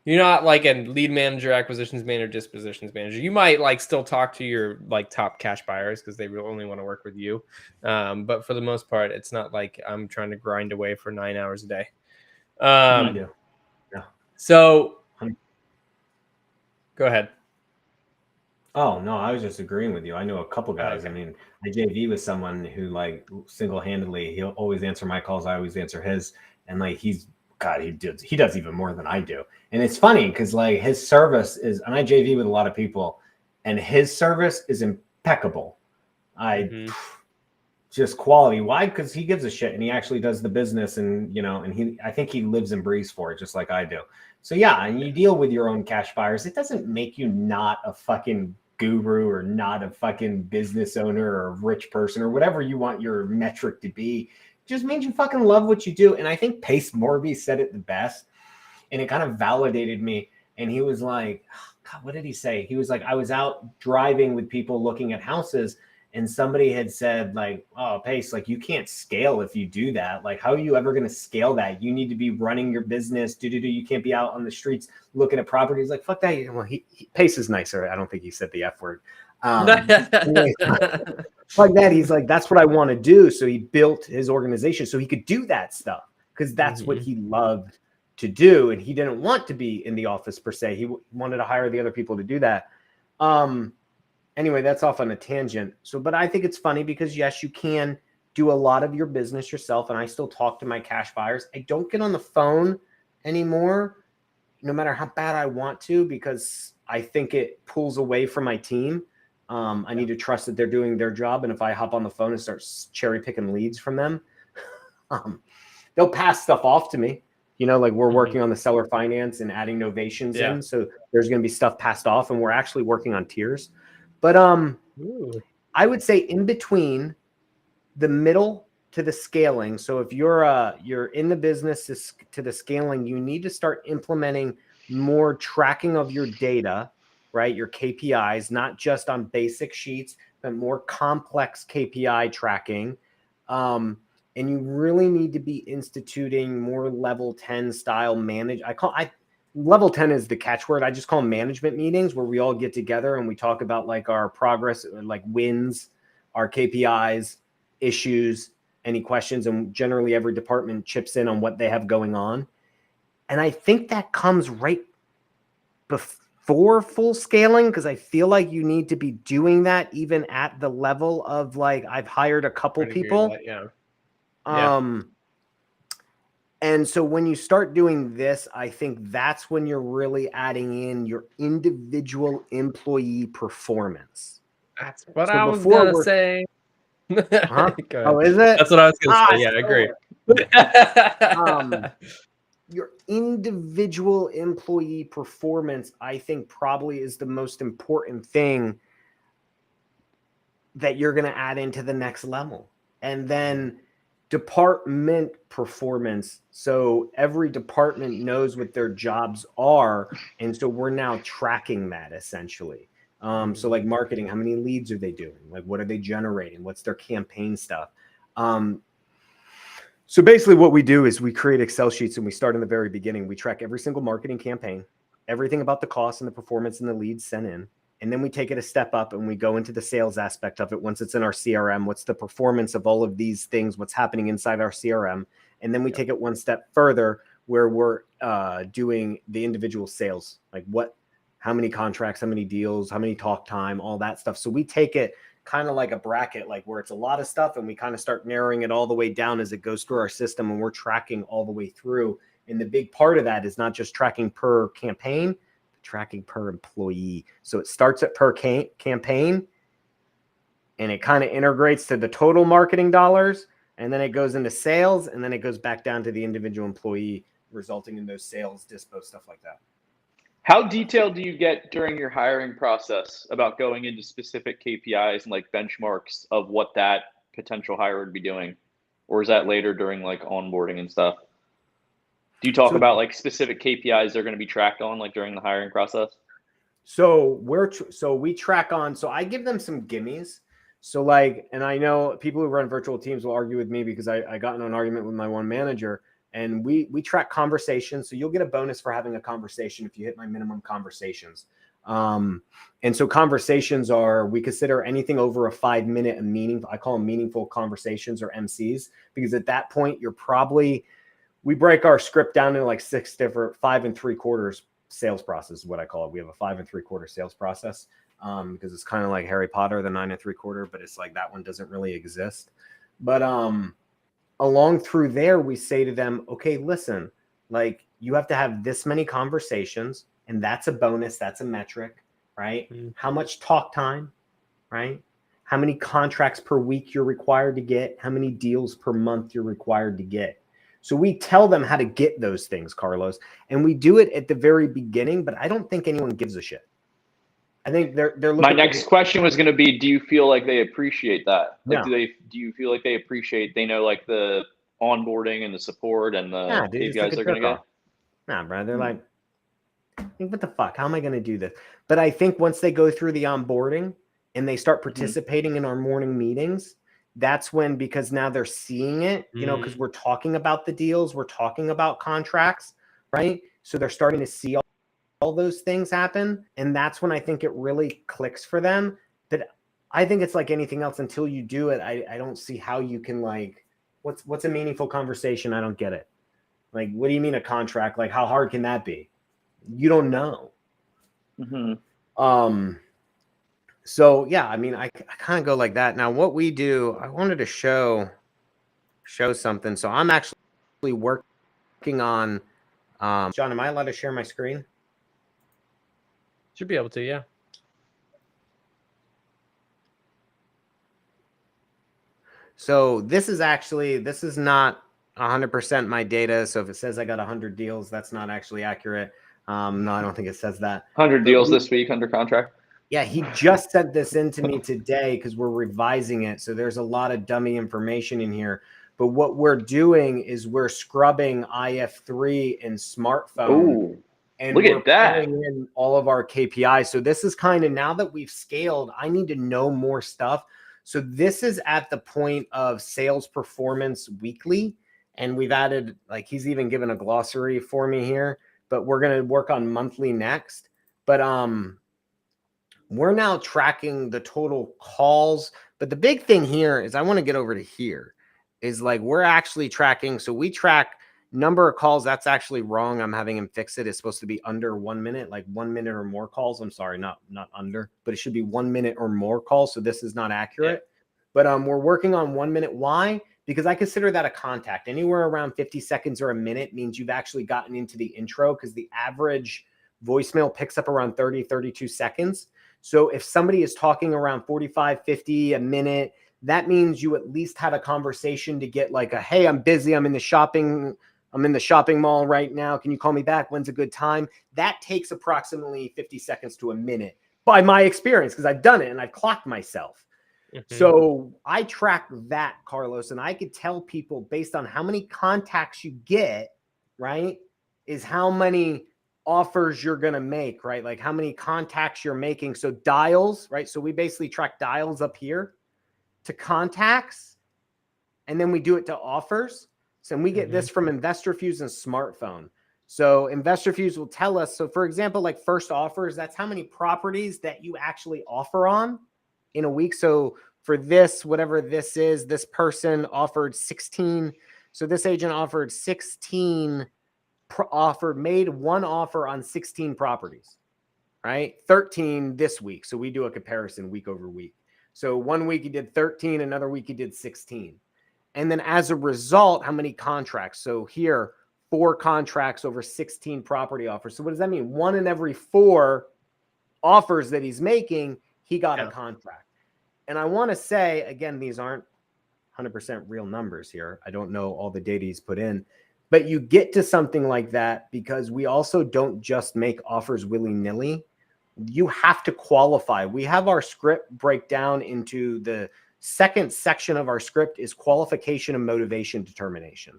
you're not like a lead manager, acquisitions manager, dispositions manager. You might like still talk to your like top cash buyers because they really only want to work with you. But for the most part, it's not like I'm trying to grind away for 9 hours a day. I do. Yeah. So go ahead. Oh no, I was just agreeing with you. I know a couple guys. Okay. I mean, I JV with someone who like single-handedly, he'll always answer my calls. I always answer his, and like he does even more than I do. And it's funny because like his service is, and I JV with a lot of people, and his service is impeccable. Just quality. Why? Because he gives a shit and he actually does the business, and I think he lives and breathes for it just like I do. So yeah, and you deal with your own cash buyers. It doesn't make you not a fucking guru or not a fucking business owner or a rich person or whatever you want your metric to be. It just means you fucking love what you do. And I think Pace Morby said it the best, and it kind of validated me. And he was like, God, what did he say? He was like, I was out driving with people looking at houses, and somebody had said like, oh, Pace, like you can't scale if you do that. Like, how are you ever going to scale that? You need to be running your business. You can't be out on the streets looking at properties. Like, fuck that. Well, Pace is nicer. I don't think he said the F word. Like that. He's like, that's what I want to do. So he built his organization so he could do that stuff because that's what he loved to do. And he didn't want to be in the office per se. He wanted to hire the other people to do that. Anyway, that's off on a tangent. But I think it's funny because yes, you can do a lot of your business yourself. And I still talk to my cash buyers. I don't get on the phone anymore, no matter how bad I want to, because I think it pulls away from my team. I need to trust that they're doing their job. And if I hop on the phone and start cherry picking leads from them, they'll pass stuff off to me. Like we're working on the seller finance and adding novations in. So there's going to be stuff passed off, and we're actually working on tiers. But I would say in between the middle to the scaling. So if you're in the business to the scaling, you need to start implementing more tracking of your data, right? Your KPIs, not just on basic sheets, but more complex KPI tracking. And you really need to be instituting more level 10 style level 10 is the catchword. I just call them management meetings where we all get together and we talk about like our progress, like wins, our KPIs, issues, any questions. And generally every department chips in on what they have going on. And I think that comes right before full scaling, because I feel like you need to be doing that even at the level of like, I've hired a couple people. And so when you start doing this, I think that's when you're really adding in your individual employee performance. That's what I was going to say. Oh, is it? That's what I was going to say. Yeah, I agree. Your individual employee performance, I think, probably is the most important thing that you're going to add into the next level. And then department performance. So every department knows what their jobs are. And so we're now tracking that essentially. So like marketing, how many leads are they doing? Like, what are they generating? What's their campaign stuff? So basically what we do is we create Excel sheets, and we start in the very beginning. We track every single marketing campaign, everything about the cost and the performance and the leads sent in. And then we take it a step up and we go into the sales aspect of it. Once it's in our CRM, what's the performance of all of these things? What's happening inside our CRM? And then we take it one step further where we're doing the individual sales, like how many contracts, how many deals, how many talk time, all that stuff. So we take it kind of like a bracket, like where it's a lot of stuff, and we kind of start narrowing it all the way down as it goes through our system, and we're tracking all the way through. And the big part of that is not just tracking per campaign, tracking per employee. So it starts at per campaign, and it kind of integrates to the total marketing dollars, and then it goes into sales, and then it goes back down to the individual employee, resulting in those sales, dispo, stuff like that. How detailed do you get during your hiring process about going into specific KPIs and like benchmarks of what that potential hire would be doing? Or is that later during like onboarding and stuff? Do you talk about like specific KPIs they're going to be tracked on like during the hiring process? So we track on. So I give them some gimmies. So like, and I know people who run virtual teams will argue with me because I got in an argument with my one manager, and we track conversations. So you'll get a bonus for having a conversation if you hit my minimum conversations. And so conversations we consider anything over a 5 minute I call them meaningful conversations, or MCs, because at that point we break our script down into like 6 different 5 3/4 sales process is what I call it. We have a 5 3/4 sales process, because it's kind of like Harry Potter, the 9 3/4, but it's like that one doesn't really exist. But along through there, we say to them, okay, listen, like you have to have this many conversations, and that's a bonus. That's a metric, right? How much talk time, right? How many contracts per week you're required to get, how many deals per month you're required to get. So we tell them how to get those things, Carlos, and we do it at the very beginning, but I don't think anyone gives a shit. I think they're looking. My next question was going to be, do you feel like they appreciate that? Like, No. do you feel like they know like the onboarding and the support and the KPIs they're going to get? Nah, bro. They're like, what the fuck? How am I going to do this? But I think once they go through the onboarding and they start participating in our morning meetings, that's when, because now they're seeing it, because we're talking about the deals, we're talking about contracts, right? So they're starting to see all those things happen. And that's when I think it really clicks for them. But I think it's like anything else. Until you do it, I don't see how you can, like, what's a meaningful conversation? I don't get it. Like, what do you mean a contract? Like, how hard can that be? You don't know. So yeah, I mean, I kind of go like that. Now, what we do, I wanted to show something. So I'm actually working on, John, am I allowed to share my screen? Should be able to, yeah. So this is not 100% my data. So if it says I got 100 deals, that's not actually accurate. No, I don't think it says that. 100 deals this week under contract. Yeah, he just sent this in to me today because we're revising it. So there's a lot of dummy information in here. But what we're doing is we're scrubbing IF3 and smartphone. Ooh, and look at that. Putting in all of our KPIs. So this is kind of, now that we've scaled, I need to know more stuff. So this is at the point of sales performance weekly. And we've added, like, he's even given a glossary for me here, but we're going to work on monthly next. But we're now tracking the total calls. But the big thing here is, I want to get over to here, is like we're actually tracking. So we track number of calls. That's actually wrong. I'm having him fix it. It's supposed to be under 1 minute, like 1 minute or more calls. I'm sorry, not under, but it should be 1 minute or more calls. So this is not accurate. But we're working on 1 minute. Why? Because I consider that a contact. Anywhere around 50 seconds or a minute means you've actually gotten into the intro, because the average voicemail picks up around 30, 32 seconds. So if somebody is talking around 45, 50, a minute, that means you at least had a conversation to get like a, hey, I'm busy. I'm in the shopping mall right now. Can you call me back? When's a good time? That takes approximately 50 seconds to a minute by my experience, because I've done it and I've clocked myself. So I track that, Carlos, and I could tell people based on how many contacts you get, right, is how many offers you're going to make, right? Like how many contacts you're making. So dials, right? So we basically track dials up here to contacts, and then we do it to offers. So we get this from InvestorFuse and Smartphone. So InvestorFuse will tell us, so for example, like first offers, that's how many properties that you actually offer on in a week. So for this, whatever this is, this person offered 16. So this agent offered 16 made one offer on 16 properties, right? 13 this week. So we do a comparison week over week. So 1 week he did 13, another week he did 16. And then as a result, how many contracts? So here, 4 contracts over 16 property offers. So what does that mean? 1 in every 4 offers that he's making, he got a contract. And I want to say, again, these aren't 100% real numbers here. I don't know all the data he's put in. But you get to something like that because we also don't just make offers willy-nilly. You have to qualify. We have our script break down into the second section of our script is qualification and motivation determination.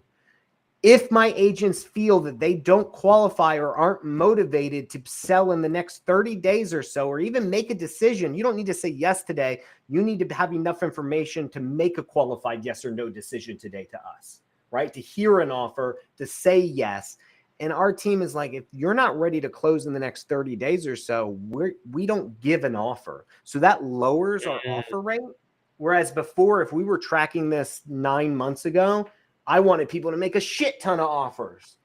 If my agents feel that they don't qualify or aren't motivated to sell in the next 30 days or so, or even make a decision, you don't need to say yes today. You need to have enough information to make a qualified yes or no decision today to us, right? To hear an offer, to say yes. And our team is like, if you're not ready to close in the next 30 days or so, we don't give an offer. So that lowers our offer rate. Whereas before, if we were tracking this 9 months ago, I wanted people to make a shit ton of offers.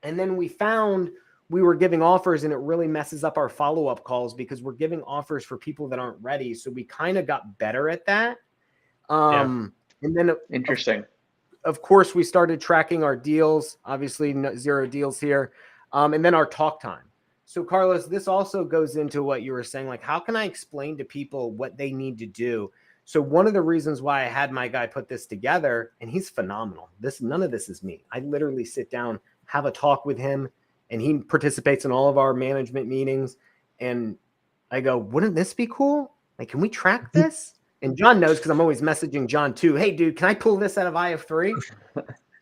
And then we found we were giving offers and it really messes up our follow-up calls because we're giving offers for people that aren't ready. So we kind of got better at that. And then Interesting. Of course, we started tracking our deals, obviously 0 deals here. And then our talk time. So Carlos, this also goes into what you were saying, like, how can I explain to people what they need to do? So one of the reasons why I had my guy put this together, and he's phenomenal. None of this is me. I literally sit down, have a talk with him, and he participates in all of our management meetings. And I go, wouldn't this be cool? Like, can we track this? And John knows because I'm always messaging John too. Hey, dude, can I pull this out of IF3?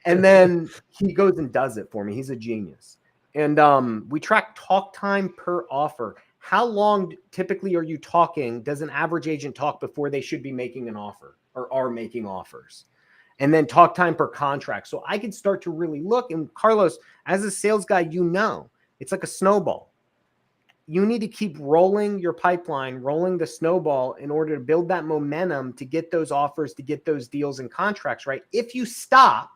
And then he goes and does it for me. He's a genius. And we track talk time per offer. How long typically are you talking? Does an average agent talk before they should be making an offer or are making offers? And then talk time per contract. So I could start to really look. And Carlos, as a sales guy, it's like a snowball. You need to keep rolling your pipeline, rolling the snowball in order to build that momentum to get those offers, to get those deals and contracts, right? If you stop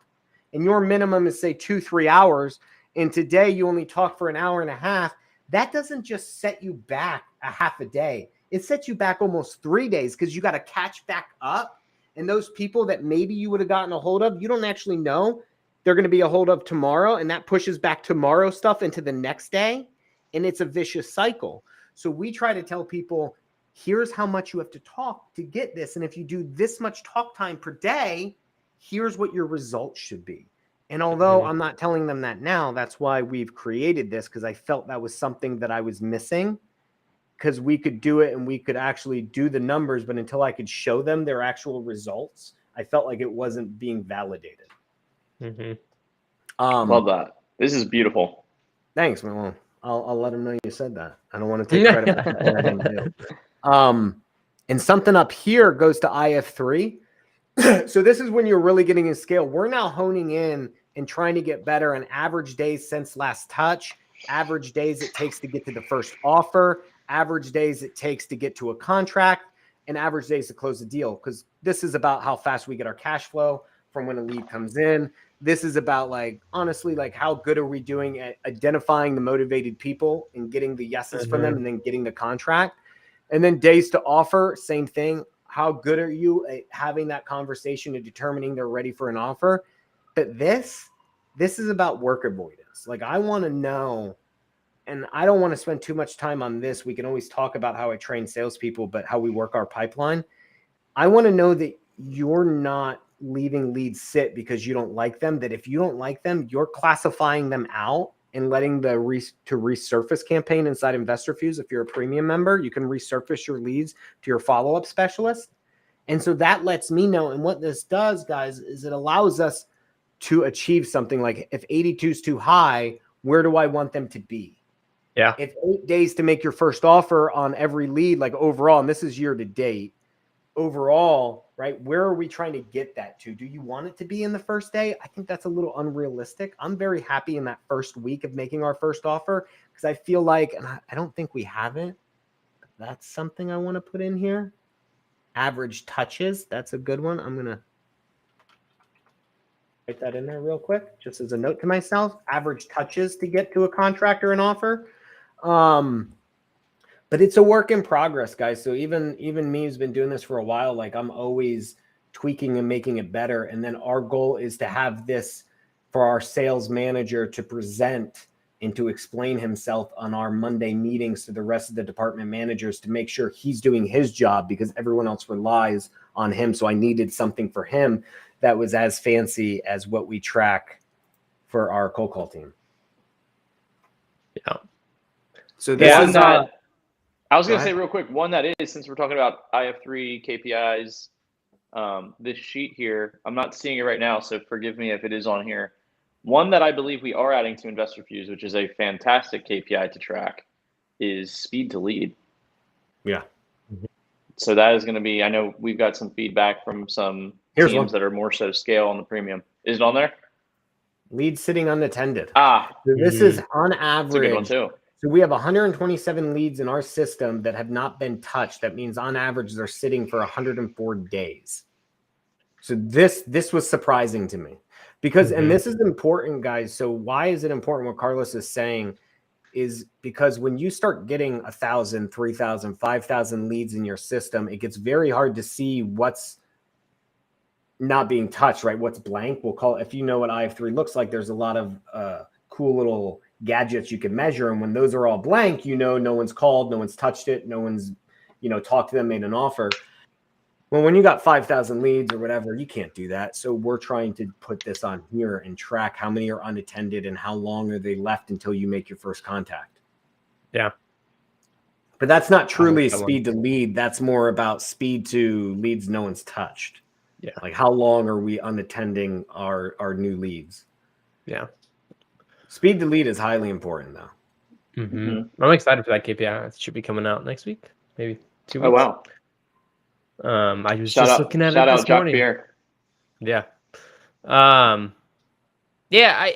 and your minimum is say 2-3 hours, and today you only talk for an hour and a half, that doesn't just set you back a half a day. It sets you back almost 3 days because you got to catch back up. And those people that maybe you would have gotten a hold of, you don't actually know they're going to be a hold of tomorrow. And that pushes back tomorrow stuff into the next day. And it's a vicious cycle. So we try to tell people, here's how much you have to talk to get this. And if you do this much talk time per day, here's what your results should be. And although I'm not telling them that now, that's why we've created this, because I felt that was something that I was missing, because we could do it and we could actually do the numbers, but until I could show them their actual results, I felt like it wasn't being validated. Love that. This is beautiful. Thanks, man. I'll let them know you said that. I don't want to take credit for something I didn't do. And something up here goes to IF3. So this is when you're really getting in scale. We're now honing in and trying to get better on average days since last touch, average days it takes to get to the first offer, average days it takes to get to a contract, and average days to close the deal. Because this is about how fast we get our cash flow from when a lead comes in. This is about, like, honestly, like, how good are we doing at identifying the motivated people and getting the yeses from them and then getting the contract. And then days to offer, same thing. How good are you at having that conversation and determining they're ready for an offer? But this is about work avoidance. Like, I want to know, and I don't want to spend too much time on this. We can always talk about how I train salespeople, but how we work our pipeline. I want to know that you're not leaving leads sit because you don't like them, that if you don't like them, you're classifying them out and letting the resurface campaign inside Investor Fuse. If you're a premium member, you can resurface your leads to your follow-up specialist. And so that lets me know. And what this does, guys, is it allows us to achieve something like, if 82 is too high, where do I want them to be? Yeah. If 8 days to make your first offer on every lead, like overall, and this is year to date, overall, right? Where are we trying to get that to? Do you want it to be in the first day? I think that's a little unrealistic. I'm very happy in that first week of making our first offer, because I feel like, and I don't think we have it, but that's something I want to put in here. Average touches. That's a good one. I'm going to write that in there real quick, just as a note to myself. Average touches to get to a contract or an offer. But it's a work in progress, guys. So even me, who's been doing this for a while, like, I'm always tweaking and making it better. And then our goal is to have this for our sales manager to present and to explain himself on our Monday meetings to the rest of the department managers, to make sure he's doing his job, because everyone else relies on him. So I needed something for him that was as fancy as what we track for our cold call team. Yeah. So this is I was going to say real quick, one that is, since we're talking about IF3 KPIs, this sheet here, I'm not seeing it right now, so forgive me if it is on here, One that I believe we are adding to Investor Fuse, which is a fantastic KPI to track, is speed to lead. Yeah. So that is going to be, I know we've got some feedback from some Here's teams one. that are more so scale on the premium. Is it on there? Leads sitting unattended. Ah, So this is on it's a good one average. too. So we have 127 leads in our system that have not been touched. That means on average they're sitting for 104 days. So this was surprising to me because, and this is important, guys. So why is it important? What Carlos is saying is because when you start getting 1,000, 3,000, 5,000 leads in your system, it gets very hard to see what's not being touched, right? What's blank. We'll call it, if you know what IF3 looks like, there's a lot of cool little gadgets you can measure. And when those are all blank, no one's called, no one's touched it, no one's, talked to them, made an offer. Well, when you got 5,000 leads or whatever, you can't do that. So we're trying to put this on here and track how many are unattended and how long are they left until you make your first contact. Yeah. But that's not truly speed to lead. That's more about speed to leads no one's touched. Yeah. Like how long are we unattending our new leads? Yeah. Speed to lead is highly important though. I'm excited for that KPI. It should be coming out next week, maybe 2 weeks. Oh, wow. I was just looking at it this morning. Beer. Yeah. Yeah,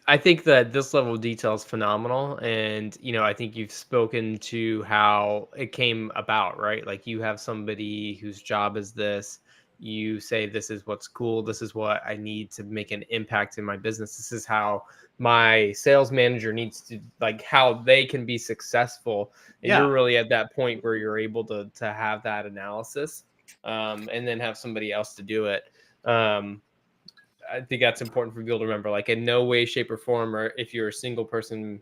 I think that this level of detail is phenomenal. And, I think you've spoken to how it came about, right? Like you have somebody whose job is this. You say, this is what's cool. This is what I need to make an impact in my business. This is how my sales manager needs to, like, how they can be successful. And you're really at that point where you're able to have that analysis, and then have somebody else to do it. I think that's important for people to remember. Like, in no way, shape, or form, or if you're a single person,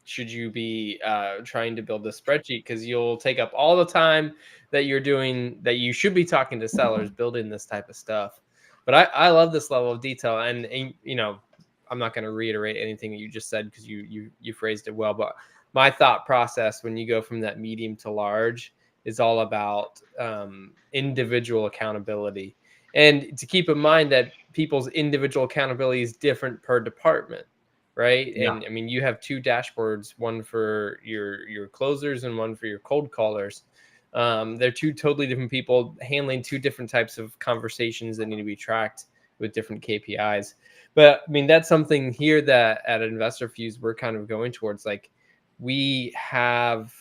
should you be trying to build a spreadsheet, because you'll take up all the time that you're doing, that you should be talking to sellers, building this type of stuff. But I love this level of detail, and I'm not going to reiterate anything that you just said because you phrased it well. But my thought process when you go from that medium to large is all about individual accountability, and to keep in mind that people's individual accountability is different per department. Right. Yeah. And I mean, you have two dashboards, one for your closers and one for your cold callers. They're two totally different people handling two different types of conversations that need to be tracked with different KPIs. But I mean, that's something here that at Investor Fuse, we're kind of going towards. Like, we have,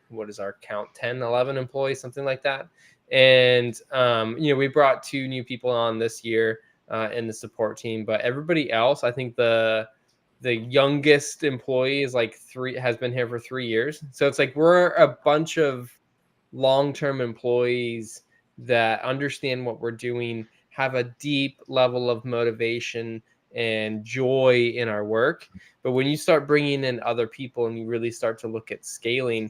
what is our count? 10, 11 employees, something like that. And, we brought 2 new people on this year in the support team, but everybody else, I think the youngest employee is like has been here for 3 years. So it's like we're a bunch of long-term employees that understand what we're doing, have a deep level of motivation and joy in our work. But when you start bringing in other people and you really start to look at scaling,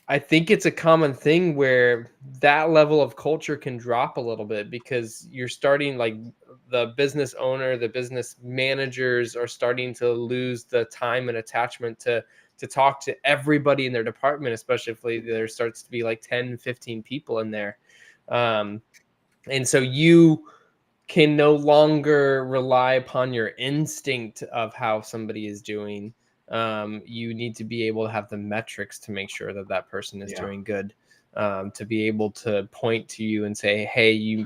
I think it's a common thing where that level of culture can drop a little bit, because you're starting, like, the business owner, the business managers are starting to lose the time and attachment to talk to everybody in their department, especially if there starts to be like 10, 15 people in there. And so you can no longer rely upon your instinct of how somebody is doing. You need to be able to have the metrics to make sure that person is doing good, to be able to point to you and say, hey,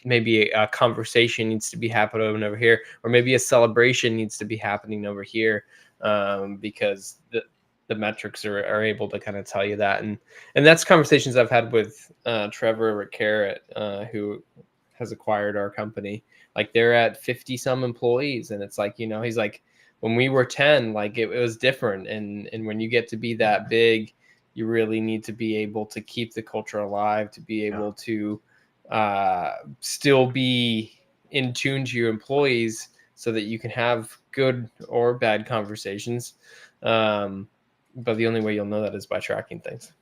maybe a conversation needs to be happening over here, or maybe a celebration needs to be happening over here, because the metrics are able to kind of tell you that. And that's conversations I've had with Trevor at Carrot, who has acquired our company. Like, they're at 50 some employees, and it's like, he's like, when we were 10, like it was different. And when you get to be that big, you really need to be able to keep the culture alive, to be able to still be in tune to your employees so that you can have good or bad conversations. But the only way you'll know that is by tracking things.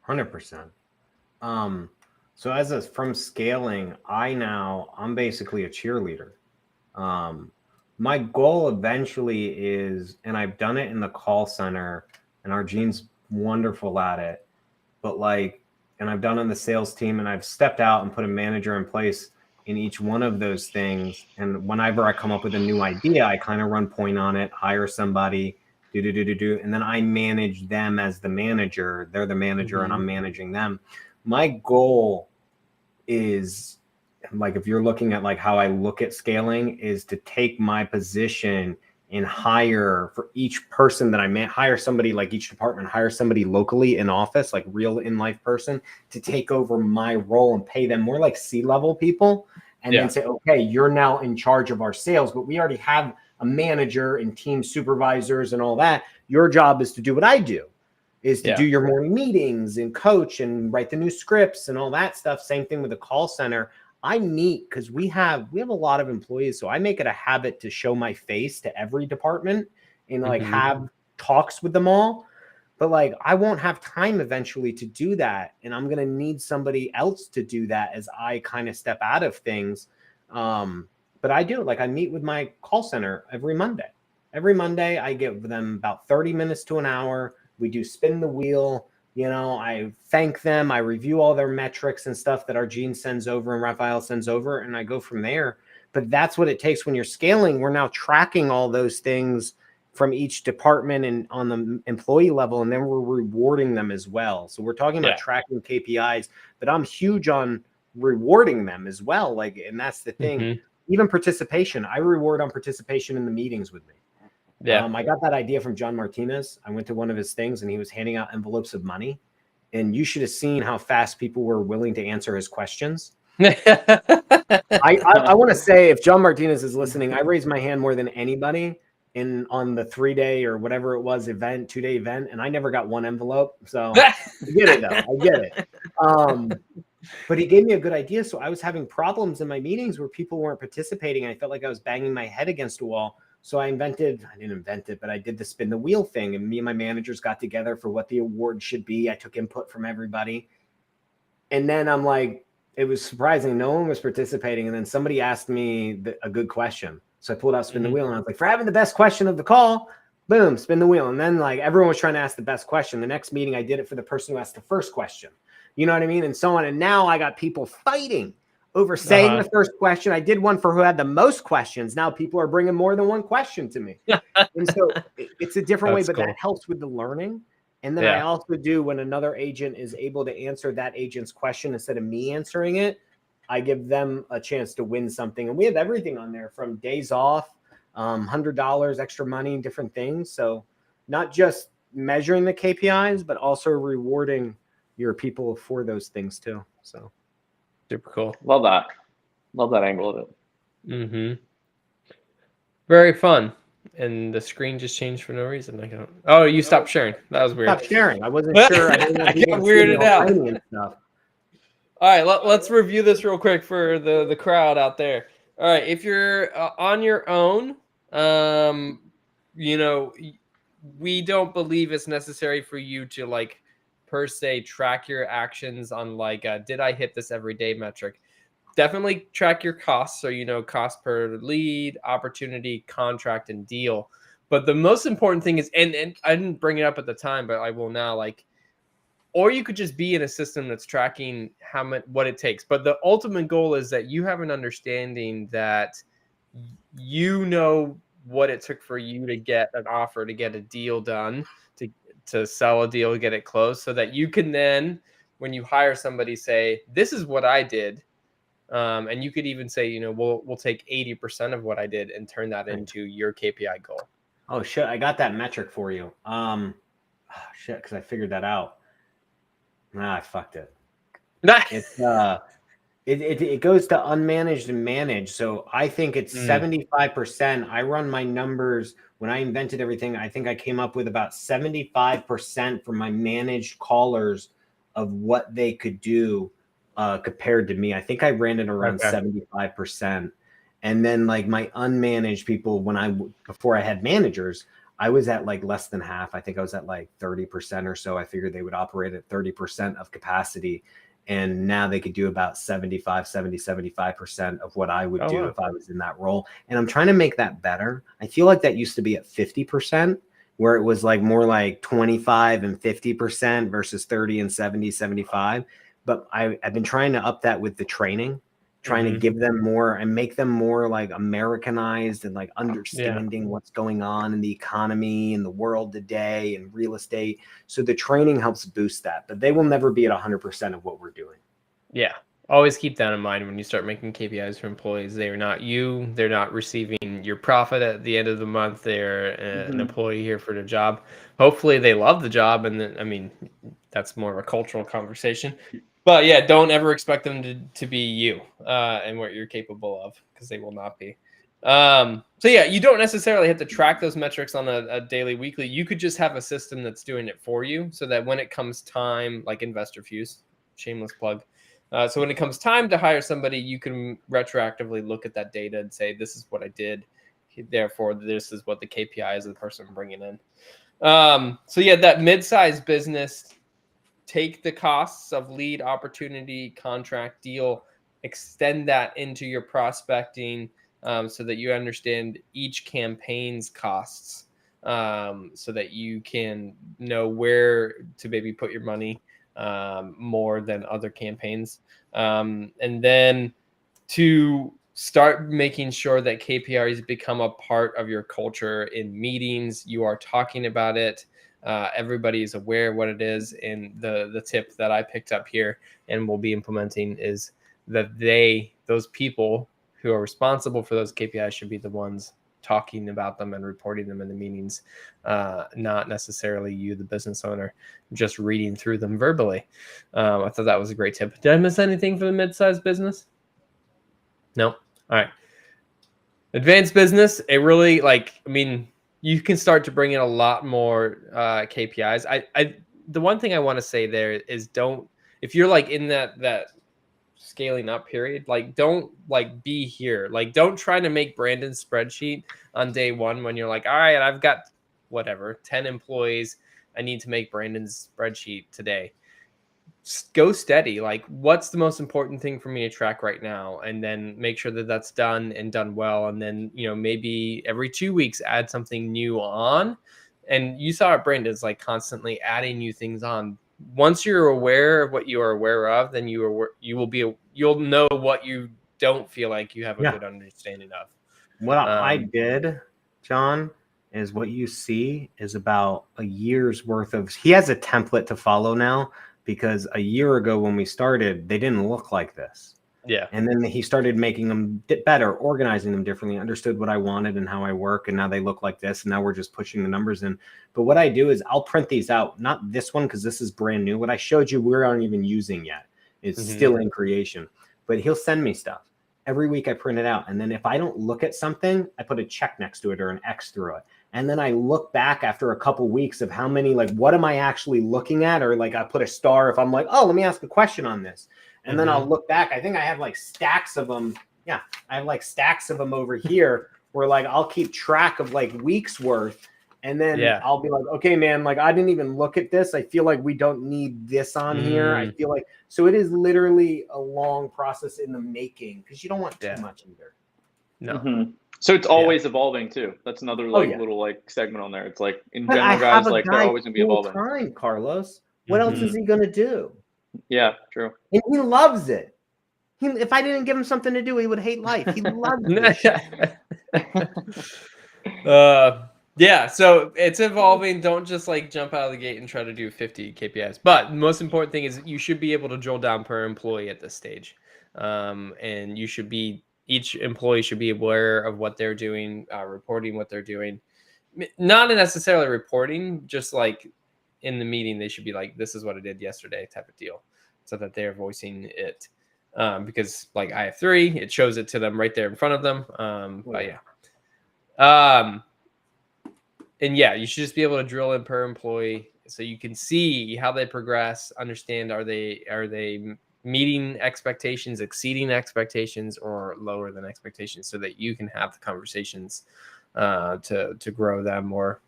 100%. So from scaling, I'm basically a cheerleader. My goal eventually is, and I've done it in the call center, and our Gene's wonderful at it, but and I've done it in the sales team, and I've stepped out and put a manager in place. in each one of those things. And whenever I come up with a new idea, I kind of run point on it, hire somebody, and then I manage them as the manager. They're the manager and I'm managing them. My goal is, like, if you're looking at like how I look at scaling, is to take my position and hire for each person that I hire somebody, like each department, hire somebody locally in office, like real in life person, to take over my role and pay them more like C-level people. And then say, okay, you're now in charge of our sales, but we already have a manager and team supervisors and all that. Your job is to do what I do, is to do your morning meetings and coach and write the new scripts and all that stuff. Same thing with the call center. I meet, because we have a lot of employees, so I make it a habit to show my face to every department and like have talks with them all. But like, I won't have time eventually to do that, and I'm gonna need somebody else to do that as I kind of step out of things. But I do, like, I meet with my call center every Monday. Every Monday, I give them about 30 minutes to an hour. We do spin the wheel. You know, I thank them. I review all their metrics and stuff that our Gene sends over and Raphael sends over, and I go from there. But that's what it takes when you're scaling. We're now tracking all those things from each department and on the employee level, and then we're rewarding them as well. So we're talking about tracking KPIs, but I'm huge on rewarding them as well. Like, and that's the thing. Even participation, I reward on participation in the meetings with me. I got that idea from John Martinez. I went to one of his things and he was handing out envelopes of money, and you should have seen how fast people were willing to answer his questions. I want to say, if John Martinez is listening, I raised my hand more than anybody on the 3-day or whatever it was 2-day event, and I never got one envelope. So I get it though. I get it. But he gave me a good idea. So I was having problems in my meetings where people weren't participating. I felt like I was banging my head against a wall. So I didn't invent it, but I did the spin the wheel thing, and me and my managers got together for what the award should be. I took input from everybody. And then I'm like, it was surprising. No one was participating. And then somebody asked me a good question. So I pulled out spin the wheel, and I was like, for having the best question of the call, boom, spin the wheel. And then like everyone was trying to ask the best question. The next meeting, I did it for the person who asked the first question. You know what I mean? And so on. And now I got people fighting over saying the first question. I did one for who had the most questions. Now people are bringing more than one question to me. And so it's a different way, but that helps with the learning. And then I also do, when another agent is able to answer that agent's question instead of me answering it, I give them a chance to win something. And we have everything on there, from days off, $100 extra money, different things. So not just measuring the KPIs, but also rewarding your people for those things too. So super cool. Love that angle of it. Very fun. And the screen just changed for no reason. Oh, you stopped sharing. That was weird. Stop sharing. I wasn't sure. I got weirded out. All right, let's review this real quick for the crowd out there. All right, if you're on your own, you know, we don't believe it's necessary for you to like per se track your actions on like did I hit this everyday metric. Definitely track your costs, so you know cost per lead, opportunity, contract, and deal. But the most important thing is, and I didn't bring it up at the time, but I will now, like, or you could just be in a system that's tracking what it takes. But the ultimate goal is that you have an understanding that you know what it took for you to get an offer, to get a deal done, to sell a deal, get it closed, so that you can then, when you hire somebody, say, this is what I did. And you could even say, you know, we'll take 80% of what I did and turn that into your KPI goal. Oh shit, I got that metric for you. Shit, because I figured that out. I fucked it. It's it goes to unmanaged and managed. So I think it's 75%. I run my numbers when I invented everything. I think I came up with about 75% for my managed callers of what they could do compared to me. I think I ran it around 75%. And then like my unmanaged people, before I had managers, I was at like less than half. I think I was at like 30% or so. I figured they would operate at 30% of capacity. And now they could do about 75% of what I would do if I was in that role. And I'm trying to make that better. I feel like that used to be at 50%, where it was like more like 25 and 50% versus 30 and 70, 75. But I've been trying to up that with the training trying to give them more and make them more like Americanized and like understanding what's going on in the economy and the world today and real estate. So the training helps boost that, but they will never be at 100% of what we're doing. Yeah. Always keep that in mind when you start making KPIs for employees. They are not you. They're not receiving your profit at the end of the month. They're an employee here for the job. Hopefully they love the job. And then, I mean, that's more of a cultural conversation. But yeah, don't ever expect them to be you and what you're capable of, because they will not be. So yeah, you don't necessarily have to track those metrics on a daily, weekly. You could just have a system that's doing it for you, so that when it comes time, like Investor Fuse, shameless plug. So when it comes time to hire somebody, you can retroactively look at that data and say, this is what I did. Therefore, this is what the KPI is of the person I'm bringing in. So yeah, that mid-sized business, take the costs of lead, opportunity, contract, deal, extend that into your prospecting so that you understand each campaign's costs so that you can know where to maybe put your money more than other campaigns. And then to start making sure that KPIs become a part of your culture in meetings. You are talking about it. Everybody is aware of what it is. And the tip that I picked up here and will be implementing is that those people who are responsible for those KPIs should be the ones talking about them and reporting them in the meetings, not necessarily you, the business owner, just reading through them verbally. I thought that was a great tip. Did I miss anything for the mid-sized business? No. All right. Advanced business, it really you can start to bring in a lot more KPIs. The one thing I want to say there is if you're like in that scaling up period, don't be here. Don't try to make Brandin's spreadsheet on day one when you're like, all right, I've got 10 employees. I need to make Brandin's spreadsheet today. Go steady. What's the most important thing for me to track right now? And then make sure that that's done and done well. And then, maybe every 2 weeks, add something new on. And you saw it, Brandin's constantly adding new things on. Once you're aware of what you are aware of, then you'll know what you don't feel like you have a good understanding of. What I did, John, is what you see is about a year's worth of. He has a template to follow now, because a year ago when we started, they didn't look like this. Yeah. And then he started making them better, organizing them differently, understood what I wanted and how I work. And now they look like this. And now we're just pushing the numbers in. But what I do is I'll print these out, not this one, because this is brand new. What I showed you, we aren't even using yet. It's still in creation. But he'll send me stuff. Every week I print it out. And then if I don't look at something, I put a check next to it or an X through it. And then I look back after a couple weeks of how many, what am I actually looking at? Or I put a star if I'm like, oh, let me ask a question on this. And then I'll look back. I think I have stacks of them. Yeah, I have stacks of them over here where I'll keep track of weeks worth. And then I'll be like, okay, man, I didn't even look at this. I feel like we don't need this on here. I feel like, so it is literally a long process in the making, because you don't want too much either. No. So it's always evolving too. That's another little segment on there. It's in general, guys, they're always gonna be evolving. Time, Carlos. What else is he gonna do? Yeah, true. And he loves it. If I didn't give him something to do, he would hate life. He loves it. Yeah, so it's evolving. Don't just jump out of the gate and try to do 50 KPIs. But the most important thing is you should be able to drill down per employee at this stage. And each employee should be aware of what they're doing, reporting what they're doing. Not necessarily reporting, just in the meeting, they should be this is what I did yesterday type of deal, so that they're voicing it. Because I have 3, it shows it to them right there in front of them. But yeah. And yeah, you should just be able to drill in per employee so you can see how they progress, understand are they meeting expectations, exceeding expectations, or lower than expectations, so that you can have the conversations to grow them, or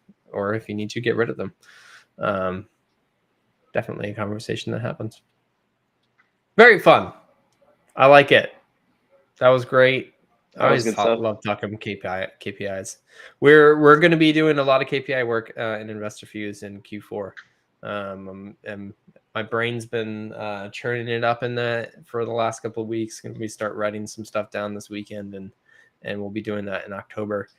if you need to get rid of them. Definitely a conversation that happens. Very fun. I like it. That was great. I always love talking KPIs. We're going to be doing a lot of KPI work in Investor Fuse in Q4. I'm my brain's been churning it up in that for the last couple of weeks. Going to be start writing some stuff down this weekend, and we'll be doing that in October.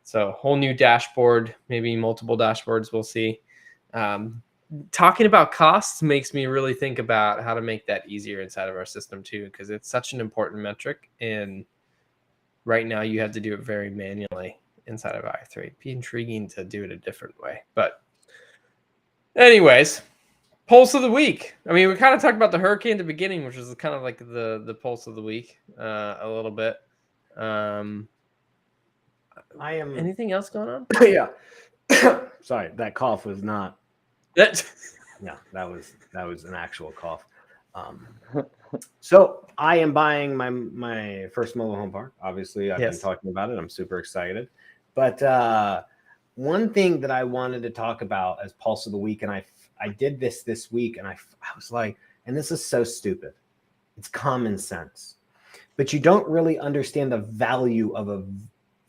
So whole new dashboard, maybe multiple dashboards. We'll see. Talking about costs makes me really think about how to make that easier inside of our system too, because it's such an important metric. And right now you have to do it very manually inside of i3. It'd be intriguing to do it a different way. But anyways, pulse of the week. I mean, we kind of talked about the hurricane at the beginning, which is kind of like the pulse of the week a little bit. Anything else going on? Yeah. Sorry, that cough was not. No, that was an actual cough. So I am buying my first mobile home park. Obviously, I've been talking about it. I'm super excited. But one thing that I wanted to talk about as pulse of the week, and I did this week, and I was like, and this is so stupid. It's common sense, but you don't really understand the value of a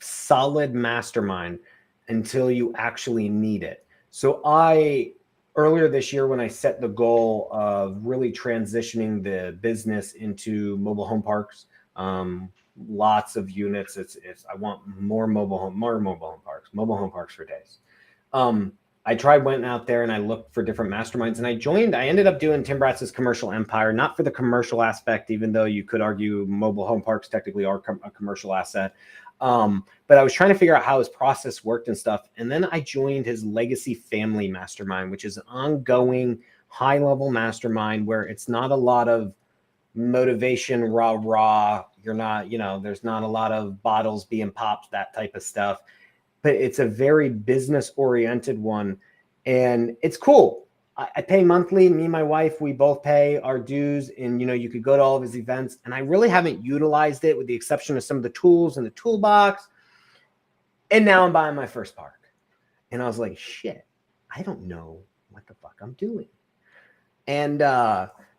solid mastermind until you actually need it. So earlier this year, when I set the goal of really transitioning the business into mobile home parks, lots of units. I want more mobile home parks for days. Went out there and I looked for different masterminds, and I ended up doing Tim Bratz's Commercial Empire, not for the commercial aspect, even though you could argue mobile home parks technically are a commercial asset. But I was trying to figure out how his process worked and stuff. And then I joined his Legacy Family Mastermind, which is an ongoing high-level mastermind where it's not a lot of motivation, rah. You're not, there's not a lot of bottles being popped, that type of stuff. But it's a very business-oriented one. And it's cool. I pay monthly. Me and my wife, we both pay our dues, and you could go to all of his events. And I really haven't utilized it, with the exception of some of the tools in the toolbox. And now I'm buying my first park, and I was like, shit, I don't know what the fuck I'm doing. And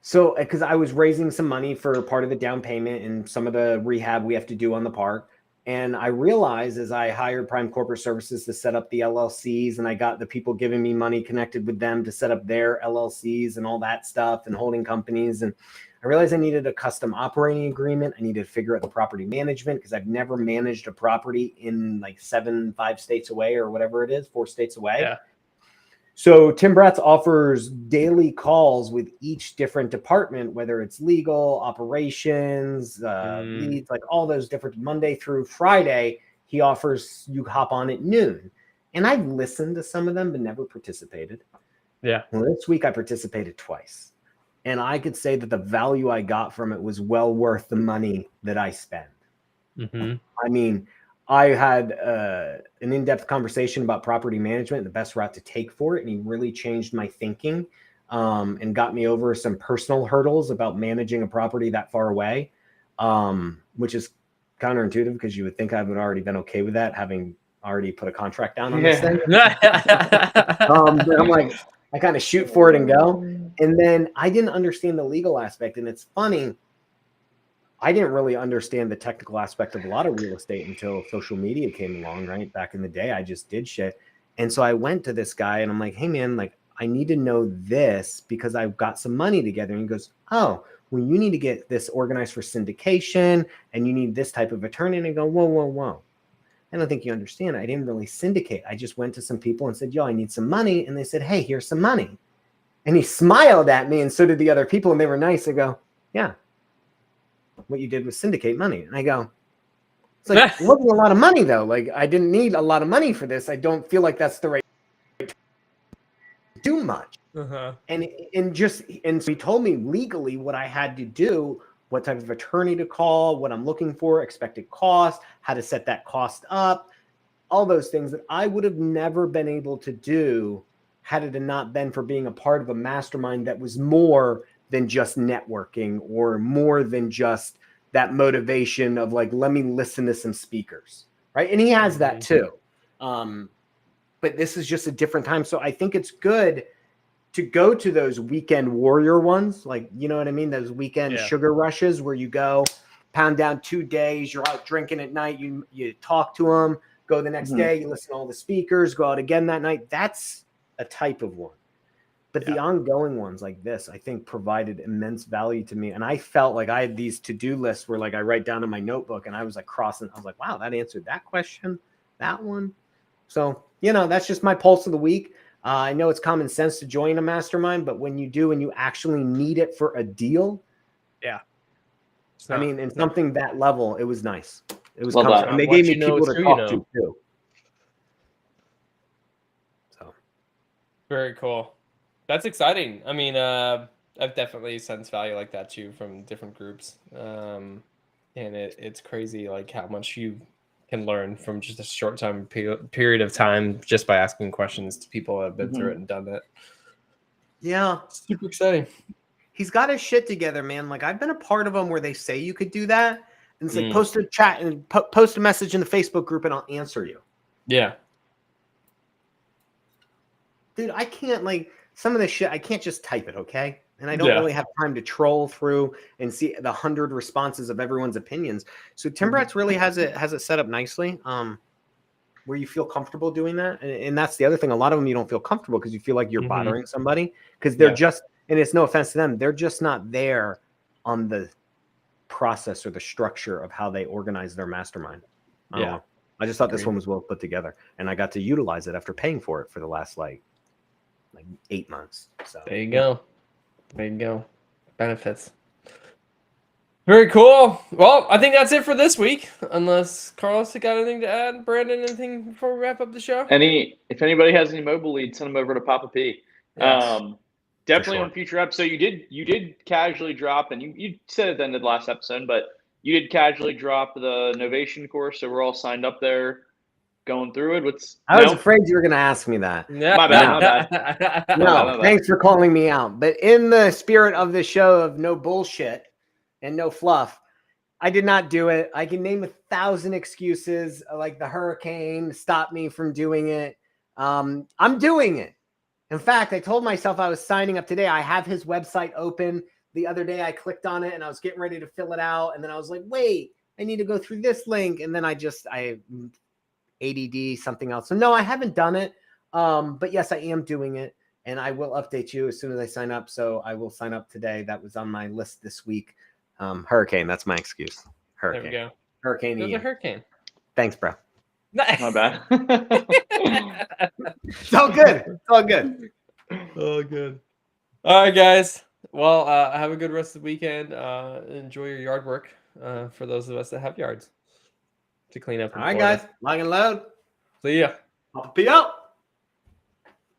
so, because I was raising some money for part of the down payment and some of the rehab we have to do on the park. And I realized, as I hired Prime Corporate Services to set up the LLCs, and I got the people giving me money connected with them to set up their LLCs and all that stuff and holding companies. And I realized I needed a custom operating agreement. I needed to figure out the property management, because I've never managed a property in like 5 states away, or whatever it is, 4 states away. Yeah. So Tim Bratz offers daily calls with each different department, whether it's legal, operations, leads, like all those different, Monday through Friday. He offers you hop on at noon. And I've listened to some of them, but never participated. Yeah. Well, this week I participated twice. And I could say that the value I got from it was well worth the money that I spent. Mm-hmm. I mean, I had an in-depth conversation about property management and the best route to take for it. And he really changed my thinking and got me over some personal hurdles about managing a property that far away, which is counterintuitive, because you would think I would already been okay with that, having already put a contract down on this thing. But I'm like, I kind of shoot for it and go. And then I didn't understand the legal aspect. And it's funny, I didn't really understand the technical aspect of a lot of real estate until social media came along, right? Back in the day, I just did shit. And so I went to this guy and I'm like, hey man, like, I need to know this because I've got some money together. And he goes, oh, well, you need to get this organized for syndication and you need this type of attorney. And I go, whoa. I don't think you understand. I didn't really syndicate. I just went to some people and said, yo, I need some money. And they said, hey, here's some money. And he smiled at me, and so did the other people. And they were nice. I go, yeah, what you did was syndicate money. And I go, it's like, it wasn't a lot of money though. Like, I didn't need a lot of money for this. I don't feel like that's the right to do much. Uh-huh. And so he told me legally what I had to do, what type of attorney to call, what I'm looking for, expected cost, how to set that cost up, all those things that I would have never been able to do had it not been for being a part of a mastermind that was more than just networking or more than just that motivation of like, let me listen to some speakers, right? And he has that too. But this is just a different time. So I think it's good to go to those weekend warrior ones. Like, you know what I mean? Those weekend sugar rushes where you go pound down 2 days, you're out drinking at night, you talk to them, go the next day, you listen to all the speakers, go out again that night. That's a type of one. But the ongoing ones like this, I think, provided immense value to me. And I felt like I had these to-do lists where like I write down in my notebook and I was like crossing. I was like, wow, that answered that question, that one. So, that's just my pulse of the week. I know it's common sense to join a mastermind, but when you do and you actually need it for a deal. Yeah. I mean, in something that level, it was nice. It was Love comfortable. that. And they Once gave me you know people it's to who talk you to know. too. So Very cool. That's exciting. I mean, I've definitely sensed value like that too from different groups. And it's crazy like how much you can learn from just a short time period of time just by asking questions to people that have been through it and done it. yeah. Super exciting. He's got his shit together, man. Like I've been a part of them where they say you could do that. And it's like post a chat and post a message in the Facebook group and I'll answer you. Yeah. Dude, I can't like some of this shit. I can't just type it. Okay. And I don't really have time to troll through and see the 100 responses of everyone's opinions. So Timbrats really has it set up nicely. Where you feel comfortable doing that. And that's the other thing. A lot of them, you don't feel comfortable because you feel like you're bothering somebody because they're just, and it's no offense to them. They're just not there on the process or the structure of how they organize their mastermind. I don't know. I just thought this one was well put together and I got to utilize it after paying for it for the last like 8 months. So there you go. There you go. Benefits. Very cool. Well, I think that's it for this week. Unless Carlos, you got anything to add? Brandon, anything before we wrap up the show? If anybody has any mobile leads, send them over to Papa P. Yes. Definitely on future episode. You did casually drop, and you said at the end of the last episode, but you did casually drop the Novation course, so we're all signed up there, going through it. I was afraid you were going to ask me that. My bad. No, thanks for calling me out. But in the spirit of the show of no bullshit and no fluff, I did not do it. I can name 1,000 excuses, like the hurricane stopped me from doing it. I'm doing it. In fact, I told myself I was signing up today. I have his website open. The other day I clicked on it and I was getting ready to fill it out. And then I was like, wait, I need to go through this link. And then I ADD something else. So no, I haven't done it. But yes, I am doing it. And I will update you as soon as I sign up. So I will sign up today. That was on my list this week. Hurricane. That's my excuse. Hurricane. There we go. Hurricane. There's a hurricane. Thanks, bro. My bad. It's all good. It's all good. Oh, good. All right, guys. Well, have a good rest of the weekend. Enjoy your yard work for those of us that have yards to clean up. All right, guys. Lock and load. See ya. Papa P out.